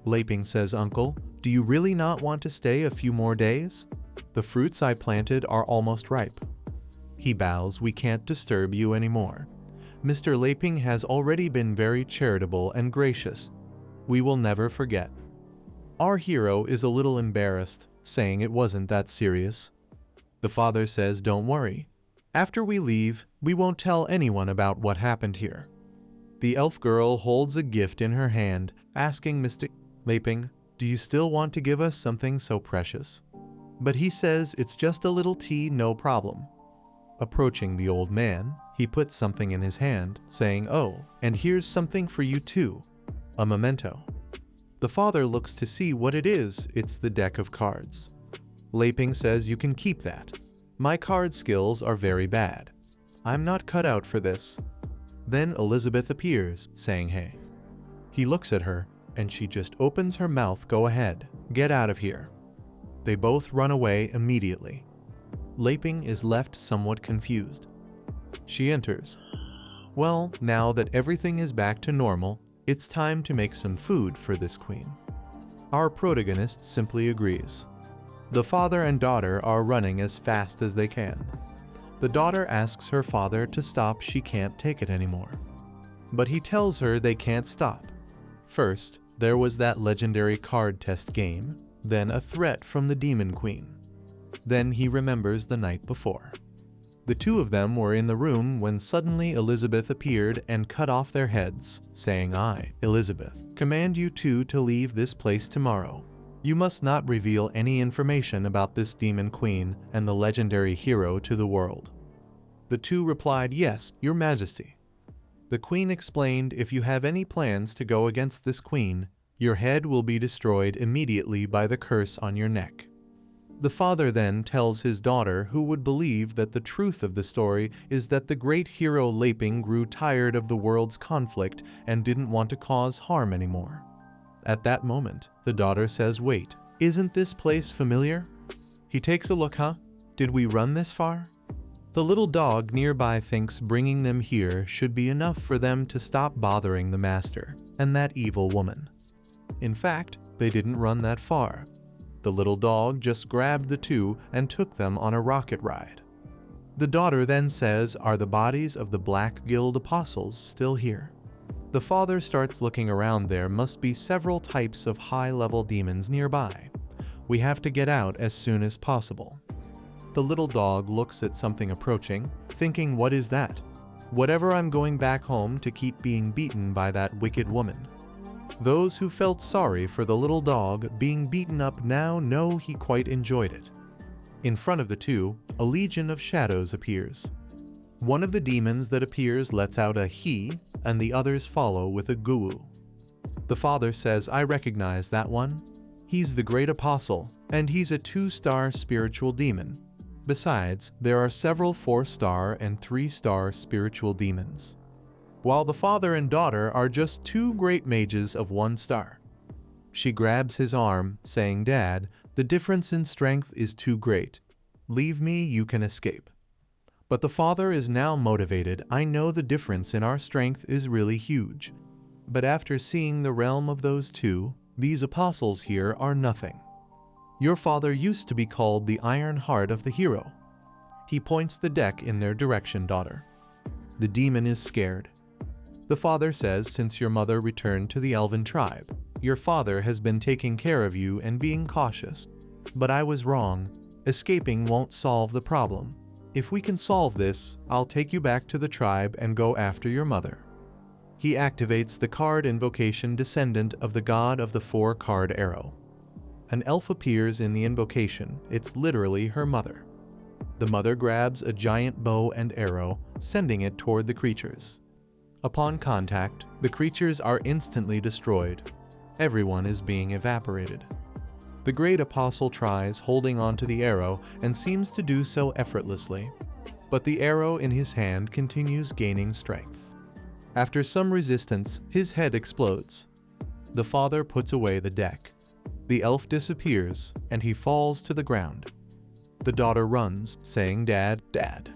Laping says, Uncle, do you really not want to stay a few more days? The fruits I planted are almost ripe. He bows. We can't disturb you anymore. Mr. Laping has already been very charitable and gracious. We will never forget. Our hero is a little embarrassed, saying it wasn't that serious. The father says, don't worry. After we leave, we won't tell anyone about what happened here. The elf girl holds a gift in her hand, asking Mr. Laping, do you still want to give us something so precious? But he says it's just a little tea, no problem. Approaching the old man, he puts something in his hand, saying, "Oh, and here's something for you too, a memento." The father looks to see what it is. It's the deck of cards. Laping says, "You can keep that. My card skills are very bad. I'm not cut out for this." Then Elizabeth appears, saying, "Hey." He looks at her, and she just opens her mouth. "Go ahead, get out of here." They both run away immediately. Laping is left somewhat confused. She enters. Well, now that everything is back to normal, it's time to make some food for this queen. Our protagonist simply agrees. The father and daughter are running as fast as they can. The daughter asks her father to stop, she can't take it anymore. But he tells her they can't stop. First, there was that legendary card test game, then a threat from the Demon Queen. Then he remembers the night before. The two of them were in the room when suddenly Elizabeth appeared and cut off their heads, saying, "I, Elizabeth, command you two to leave this place tomorrow. You must not reveal any information about this Demon Queen and the legendary hero to the world." The two replied, "Yes, Your Majesty." The queen explained, "If you have any plans to go against this queen, your head will be destroyed immediately by the curse on your neck." The father then tells his daughter, who would believe that the truth of the story is that the great hero Laping grew tired of the world's conflict and didn't want to cause harm anymore. At that moment, the daughter says, "Wait, isn't this place familiar?" He takes a look. "Huh? Did we run this far?" The little dog nearby thinks bringing them here should be enough for them to stop bothering the master and that evil woman. In fact, they didn't run that far. The little dog just grabbed the two and took them on a rocket ride. The daughter then says, "Are the bodies of the Black Guild apostles still here?" The father starts looking around. There must be several types of high-level demons nearby. We have to get out as soon as possible. The little dog looks at something approaching, thinking, "What is that?" "Whatever, I'm going back home to keep being beaten by that wicked woman." Those who felt sorry for the little dog being beaten up now know he quite enjoyed it. In front of the two, a legion of shadows appears. One of the demons that appears lets out a "he," and the others follow with a "goo." The father says, "I recognize that one. He's the great apostle, and he's a 2-star spiritual demon. Besides, there are several 4-star and 3-star spiritual demons, while the father and daughter are just 2 great mages of 1 star. She grabs his arm, saying, "Dad, the difference in strength is too great. Leave me, you can escape." But the father is now motivated. "I know the difference in our strength is really huge. But after seeing the realm of those two, these apostles here are nothing. Your father used to be called the Iron Heart of the Hero." He points the deck in their direction, daughter. The demon is scared. The father says, "Since your mother returned to the elven tribe, your father has been taking care of you and being cautious. But I was wrong. Escaping won't solve the problem. If we can solve this, I'll take you back to the tribe and go after your mother." He activates the card invocation, Descendant of the God of the 4-card arrow. An elf appears in the invocation. It's literally her mother. The mother grabs a giant bow and arrow, sending it toward the creatures. Upon contact, the creatures are instantly destroyed. Everyone is being evaporated. The great apostle tries holding onto the arrow and seems to do so effortlessly, but the arrow in his hand continues gaining strength. After some resistance, his head explodes. The father puts away the deck. The elf disappears, and he falls to the ground. The daughter runs, saying, "Dad, Dad."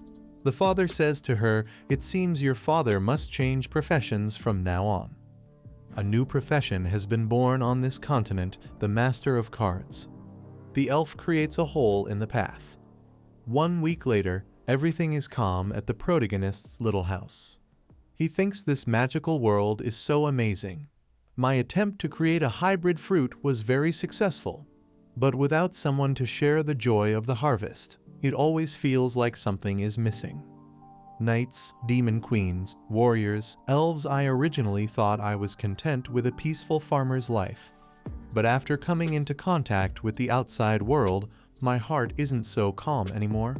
The father says to her, "It seems your father must change professions from now on." A new profession has been born on this continent, the Master of Cards. The elf creates a hole in the path. 1 week later, everything is calm at the protagonist's little house. He thinks this magical world is so amazing. "My attempt to create a hybrid fruit was very successful, but without someone to share the joy of the harvest, it always feels like something is missing. Knights, demon queens, warriors, elves, I originally thought I was content with a peaceful farmer's life. but after coming into contact with the outside world, my heart isn't so calm anymore.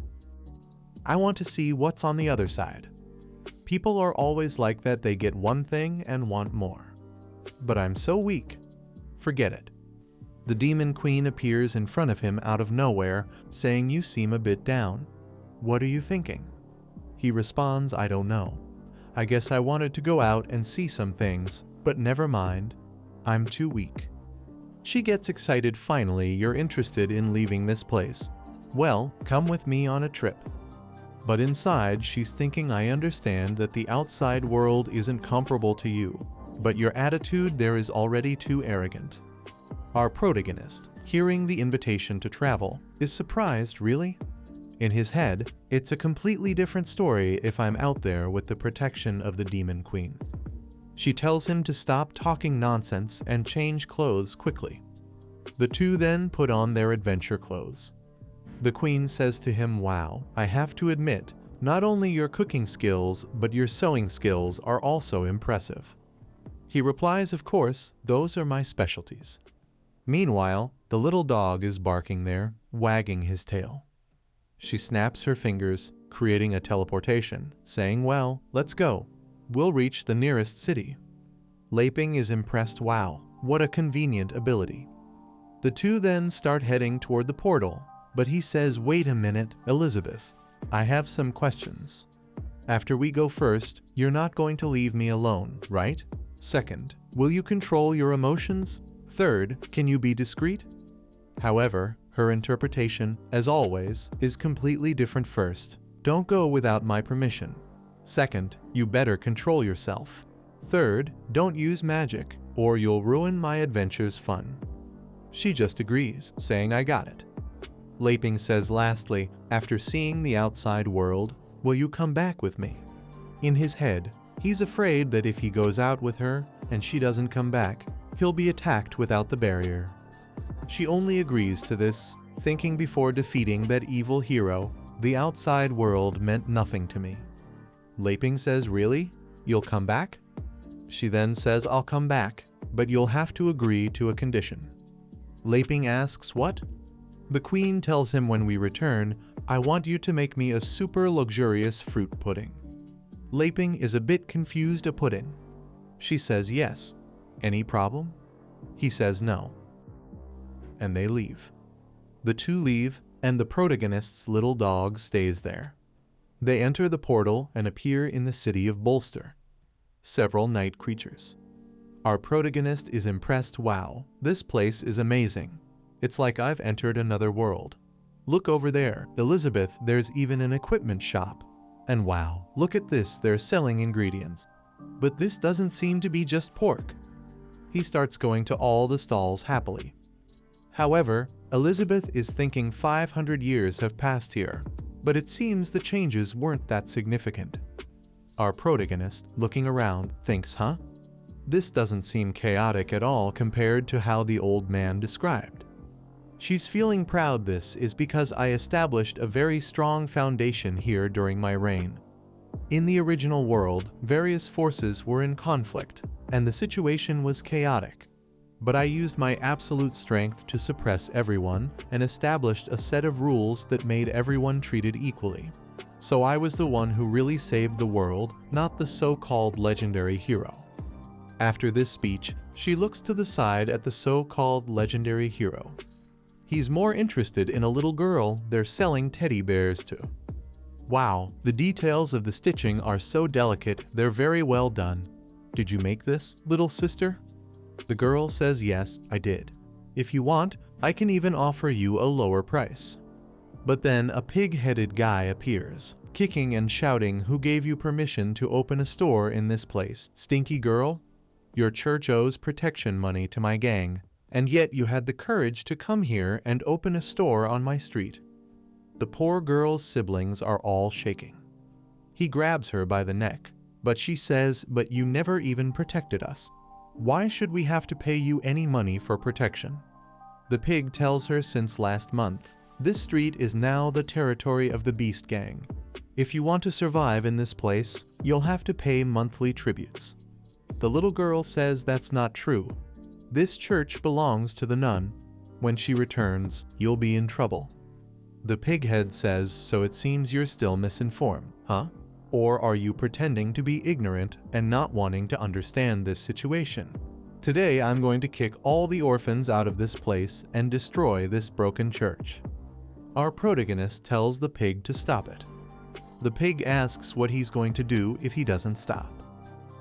I want to see what's on the other side. People are always like that, they get one thing and want more. But I'm so weak. Forget it. The demon queen appears in front of him out of nowhere, saying, "You seem a bit down. What are you thinking?" He responds, "I don't know. I guess I wanted to go out and see some things, but never mind. I'm too weak." She gets excited. "Finally, you're interested in leaving this place. Well, come with me on a trip." But inside, she's thinking, "I understand that the outside world isn't comparable to you, but your attitude there is already too arrogant." Our protagonist, hearing the invitation to travel, is surprised. Really? In his head, it's a completely different story if I'm out there with the protection of the demon queen. She tells him to stop talking nonsense and change clothes quickly. The two then put on their adventure clothes. The queen says to him, "Wow, I have to admit, not only your cooking skills, but your sewing skills are also impressive." He replies, "Of course, those are my specialties." Meanwhile, the little dog is barking there, wagging his tail. She snaps her fingers, creating a teleportation, saying, "Well, let's go. We'll reach the nearest city." Laping is impressed. "Wow, what a convenient ability." The two then start heading toward the portal, but he says, "Wait a minute, Elizabeth. I have some questions. After we go first, you're not going to leave me alone, right? Second, will you control your emotions? Third, can you be discreet?" However, her interpretation, as always, is completely different. First, don't go without my permission. Second, you better control yourself. Third, don't use magic, or you'll ruin my adventure's fun. She just agrees, saying, "I got it." Laping says lastly, after seeing the outside world, "Will you come back with me?" In his head, he's afraid that if he goes out with her and she doesn't come back, he'll be attacked without the barrier. She only agrees to this, thinking before defeating that evil hero, "The outside world meant nothing to me." Laping says, "Really? You'll come back?" She then says, "I'll come back, but you'll have to agree to a condition." Laping asks, "What?" The queen tells him, "When we return, I want you to make me a super luxurious fruit pudding." Laping is a bit confused. "A pudding?" She says, "Yes. Any problem?" He says no. And they leave. The two leave, and the protagonist's little dog stays there. They enter the portal and appear in the city of Bolster. Several night creatures. Our protagonist is impressed. "Wow, this place is amazing. It's like I've entered another world. Look over there, Elizabeth, there's even an equipment shop. And wow, look at this, they're selling ingredients. But this doesn't seem to be just pork." He starts going to all the stalls happily. However, Elizabeth is thinking 500 years have passed here, but it seems the changes weren't that significant. Our protagonist, looking around, thinks, This doesn't seem chaotic at all compared to how the old man described. She's feeling proud. This is because I established a very strong foundation here during my reign. In the original world, various forces were in conflict, and the situation was chaotic. But I used my absolute strength to suppress everyone and established a set of rules that made everyone treated equally. So I was the one who really saved the world, not the so-called legendary hero. After this speech, she looks to the side at the so-called legendary hero. He's more interested in a little girl they're selling teddy bears to. Wow, the details of the stitching are so delicate, they're very well done. Did you make this, little sister? The girl says, yes, I did. If you want, I can even offer you a lower price. But then a pig-headed guy appears, kicking and shouting, who gave you permission to open a store in this place? Stinky girl? Your church owes protection money to my gang, and yet you had the courage to come here and open a store on my street. The poor girl's siblings are all shaking. He grabs her by the neck, but she says, but you never even protected us. Why should we have to pay you any money for protection? The pig tells her, since last month, this street is now the territory of the Beast Gang. If you want to survive in this place, you'll have to pay monthly tributes. The little girl says that's not true. This church belongs to the nun. When she returns, you'll be in trouble. The pighead says, so it seems you're still misinformed, huh? Or are you pretending to be ignorant and not wanting to understand this situation? Today I'm going to kick all the orphans out of this place and destroy this broken church. Our protagonist tells the pig to stop it. The pig asks what he's going to do if he doesn't stop.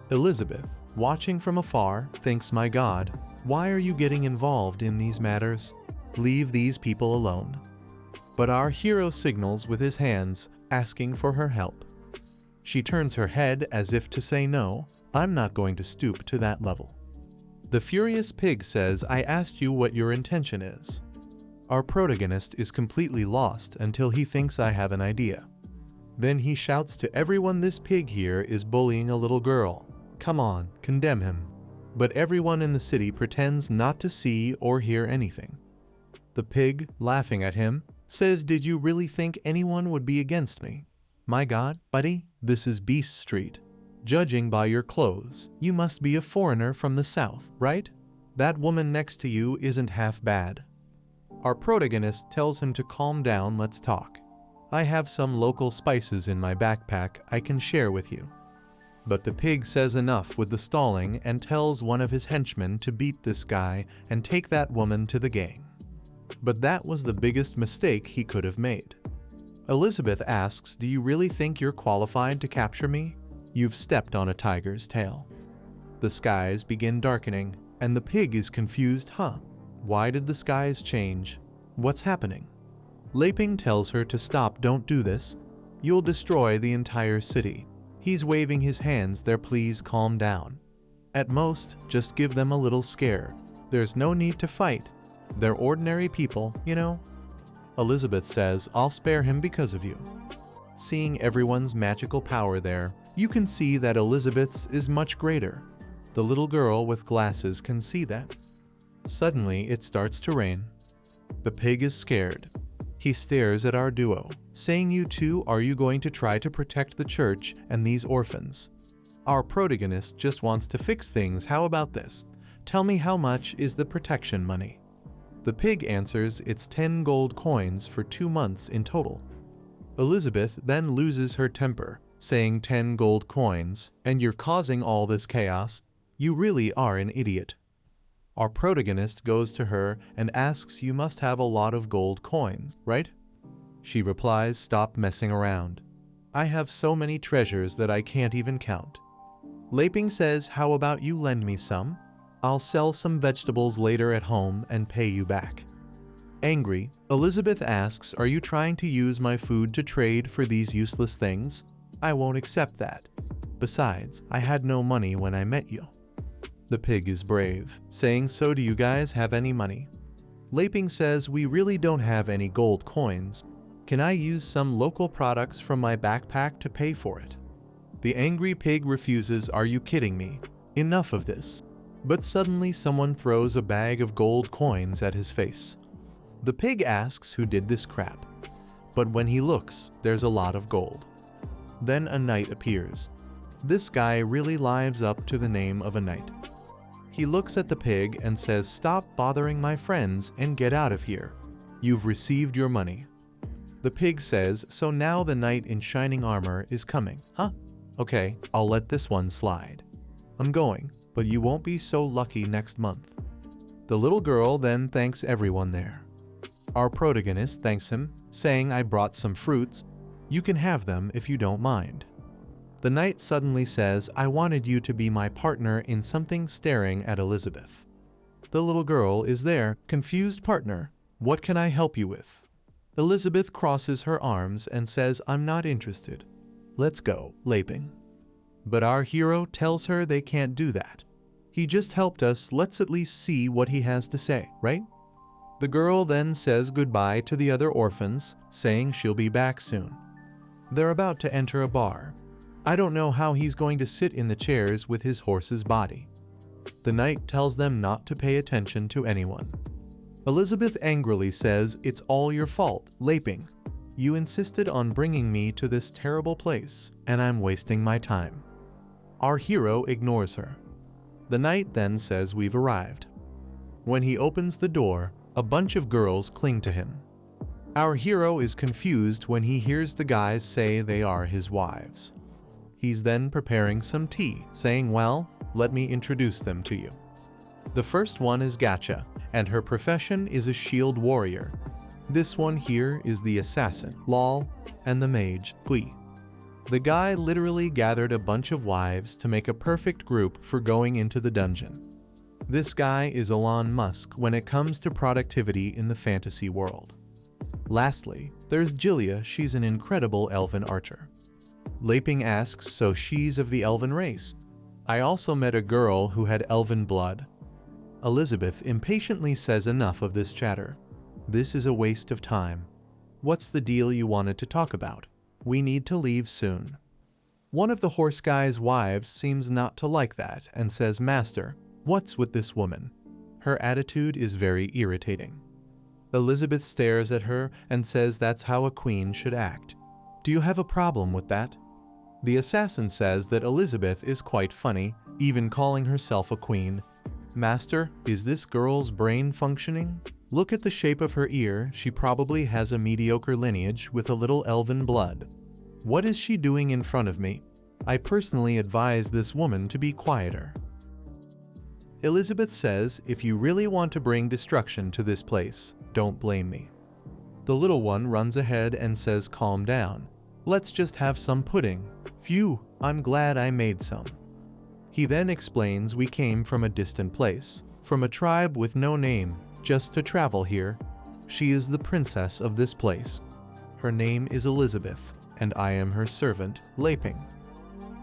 Elizabeth, watching from afar, thinks, my God, why are you getting involved in these matters? Leave these people alone. But our hero signals with his hands, asking for her help. She turns her head as if to say no, I'm not going to stoop to that level. The furious pig says, I asked you what your intention is. Our protagonist is completely lost until he thinks I have an idea. Then he shouts to everyone, this pig here is bullying a little girl. Come on, condemn him. But everyone in the city pretends not to see or hear anything. The pig, laughing at him, says, did you really think anyone would be against me? My God, buddy, this is Beast Street. Judging by your clothes, you must be a foreigner from the south, right? That woman next to you isn't half bad. Our protagonist tells him to calm down, let's talk. I have some local spices in my backpack I can share with you. But the pig says enough with the stalling and tells one of his henchmen to beat this guy and take that woman to the gang. But that was the biggest mistake he could have made. Elizabeth asks, do you really think you're qualified to capture me? You've stepped on a tiger's tail. The skies begin darkening, and the pig is confused, huh? Why did the skies change? What's happening? Laping tells her to stop, don't do this. You'll destroy the entire city. He's waving his hands there, please calm down. At most, just give them a little scare. There's no need to fight. They're ordinary people, you know? Elizabeth says, I'll spare him because of you. Seeing everyone's magical power there, you can see that Elizabeth's is much greater. The little girl with glasses can see that. Suddenly, it starts to rain. The pig is scared. He stares at our duo, saying, you two, are you going to try to protect the church and these orphans? Our protagonist just wants to fix things, how about this? Tell me, how much is the protection money? The pig answers, it's 10 gold coins for 2 months in total. Elizabeth then loses her temper, saying 10 gold coins, and you're causing all this chaos? You really are an idiot. Our protagonist goes to her and asks, you must have a lot of gold coins, right? She replies, stop messing around. I have so many treasures that I can't even count. Laping says, how about you lend me some? I'll sell some vegetables later at home and pay you back. Angry, Elizabeth asks, are you trying to use my food to trade for these useless things? I won't accept that. Besides, I had no money when I met you. The pig is brave, saying, so do you guys have any money? Laping says, we really don't have any gold coins. Can I use some local products from my backpack to pay for it? The angry pig refuses, are you kidding me? Enough of this. But suddenly someone throws a bag of gold coins at his face. The pig asks who did this crap. But when he looks, there's a lot of gold. Then a knight appears. This guy really lives up to the name of a knight. He looks at the pig and says, stop bothering my friends and get out of here. You've received your money. The pig says, so now the knight in shining armor is coming, huh? Okay, I'll let this one slide. I'm going, but you won't be so lucky next month. The little girl then thanks everyone there. Our protagonist thanks him, saying, I brought some fruits. You can have them if you don't mind. The knight suddenly says, I wanted you to be my partner in something, staring at Elizabeth. The little girl is there, confused, partner, what can I help you with? Elizabeth crosses her arms and says, I'm not interested. Let's go, Laping. But our hero tells her they can't do that. He just helped us, let's at least see what he has to say, right? The girl then says goodbye to the other orphans, saying she'll be back soon. They're about to enter a bar. I don't know how he's going to sit in the chairs with his horse's body. The knight tells them not to pay attention to anyone. Elizabeth angrily says, it's all your fault, Laping. You insisted on bringing me to this terrible place, and I'm wasting my time. Our hero ignores her. The knight then says, we've arrived. When he opens the door, a bunch of girls cling to him. Our hero is confused when he hears the guys say they are his wives. He's then preparing some tea, saying, well, let me introduce them to you. The first one is Gacha, and her profession is a shield warrior. This one here is the assassin, lol, and the mage, glee. The guy literally gathered a bunch of wives to make a perfect group for going into the dungeon. This guy is Elon Musk when it comes to productivity in the fantasy world. Lastly, there's Jillia, she's an incredible elven archer. Laping asks, so she's of the elven race. I also met a girl who had elven blood. Elizabeth impatiently says enough of this chatter. This is a waste of time. What's the deal you wanted to talk about? We need to leave soon. One of the horse guy's wives seems not to like that and says, Master, what's with this woman? Her attitude is very irritating. Elizabeth stares at her and says that's how a queen should act. Do you have a problem with that? The assassin says that Elizabeth is quite funny, even calling herself a queen. Master, is this girl's brain functioning? Look at the shape of her ear, she probably has a mediocre lineage with a little elven blood. What is she doing in front of me? I personally advise this woman to be quieter. Elizabeth says, if you really want to bring destruction to this place, don't blame me. The little one runs ahead and says, calm down. Let's just have some pudding. Phew, I'm glad I made some. He then explains we came from a distant place, from a tribe with no name, just to travel here. She is the princess of this place. Her name is Elizabeth, and I am her servant, Laping.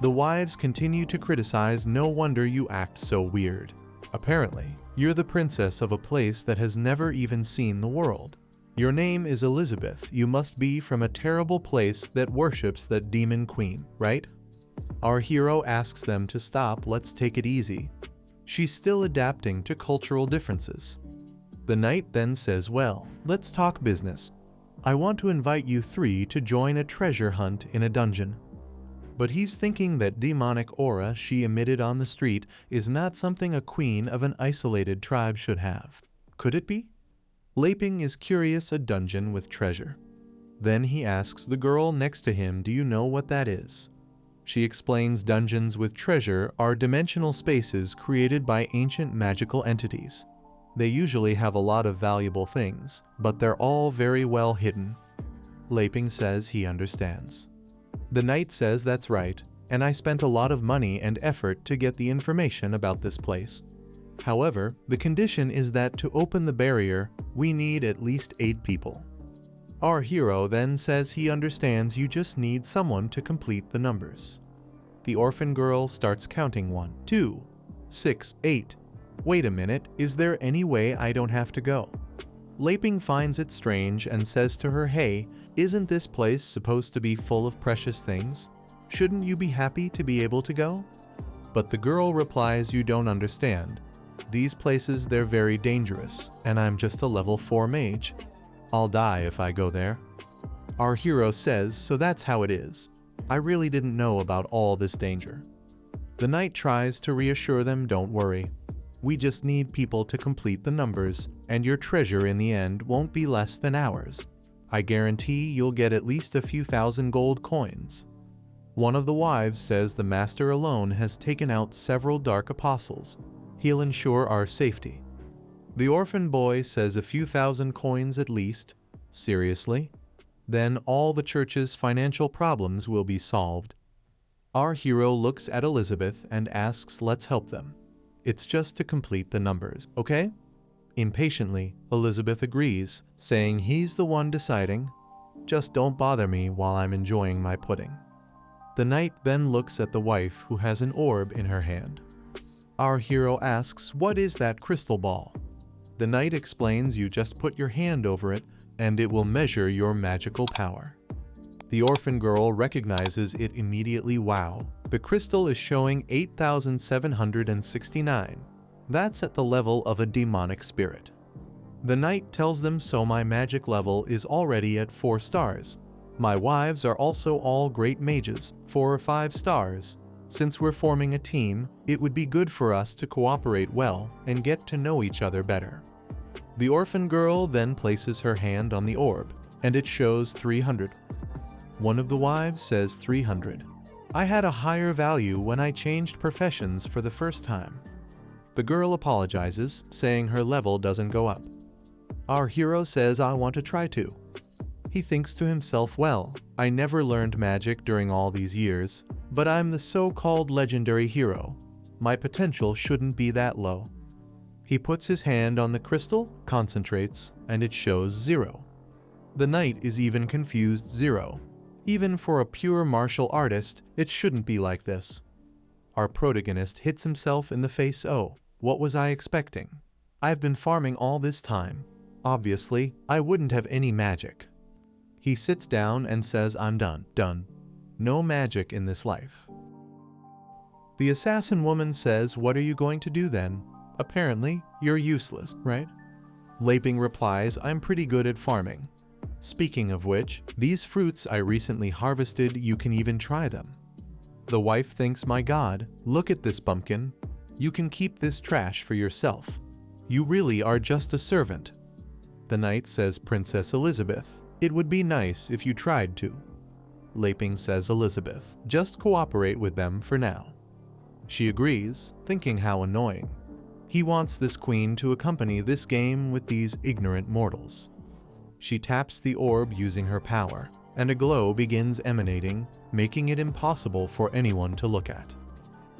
The wives continue to criticize, no wonder you act so weird. Apparently, you're the princess of a place that has never even seen the world. Your name is Elizabeth, you must be from a terrible place that worships that demon queen, right? Our hero asks them to stop, let's take it easy. She's still adapting to cultural differences. The knight then says, well, let's talk business. I want to invite you three to join a treasure hunt in a dungeon. But he's thinking that demonic aura she emitted on the street is not something a queen of an isolated tribe should have. Could it be? Laping is curious, a dungeon with treasure. Then he asks the girl next to him, do you know what that is? She explains dungeons with treasure are dimensional spaces created by ancient magical entities. They usually have a lot of valuable things, but they're all very well hidden. Laping says he understands. The knight says that's right, and I spent a lot of money and effort to get the information about this place. However, the condition is that to open the barrier, we need at least 8 people. Our hero then says he understands you just need someone to complete the numbers. The orphan girl starts counting 1, 2, 6, 8. Wait a minute, is there any way I don't have to go? Laping finds it strange and says to her, hey, isn't this place supposed to be full of precious things? Shouldn't you be happy to be able to go? But the girl replies, you don't understand. These places, they're very dangerous, and I'm just a level 4 mage. I'll die if I go there. Our hero says, so that's how it is. I really didn't know about all this danger. The knight tries to reassure them, don't worry. We just need people to complete the numbers, and your treasure in the end won't be less than ours. I guarantee you'll get at least a few thousand gold coins. One of the wives says the master alone has taken out several dark apostles. He'll ensure our safety. The orphan boy says a few thousand coins at least. Seriously? Then all the church's financial problems will be solved. Our hero looks at Elizabeth and asks, let's help them. It's just to complete the numbers, okay? Impatiently, Elizabeth agrees, saying he's the one deciding. Just don't bother me while I'm enjoying my pudding. The knight then looks at the wife who has an orb in her hand. Our hero asks, what is that crystal ball? The knight explains you just put your hand over it and it will measure your magical power. The orphan girl recognizes it immediately. Wow, the crystal is showing 8,769. That's at the level of a demonic spirit. The knight tells them, so my magic level is already at 4 stars. My wives are also all great mages, 4 or 5 stars. Since we're forming a team, it would be good for us to cooperate well and get to know each other better. The orphan girl then places her hand on the orb, and it shows 300. One of the wives says 300. I had a higher value when I changed professions for the first time. The girl apologizes, saying her level doesn't go up. Our hero says I want to try to. He thinks to himself, well, I never learned magic during all these years, but I'm the so-called legendary hero. My potential shouldn't be that low. He puts his hand on the crystal, concentrates, and it shows 0. The knight is even confused 0. Even for a pure martial artist, it shouldn't be like this. Our protagonist hits himself in the face. Oh, what was I expecting? I've been farming all this time. Obviously, I wouldn't have any magic. He sits down and says, I'm done. No magic in this life. The assassin woman says, what are you going to do then? Apparently, you're useless, right? Laping replies, I'm pretty good at farming. Speaking of which, these fruits I recently harvested, you can even try them. The wife thinks, my God, look at this pumpkin. You can keep this trash for yourself. You really are just a servant. The knight says, Princess Elizabeth, it would be nice if you tried to. Laping says, Elizabeth, just cooperate with them for now. She agrees, thinking how annoying. He wants this queen to accompany this game with these ignorant mortals. She taps the orb using her power, and a glow begins emanating, making it impossible for anyone to look at.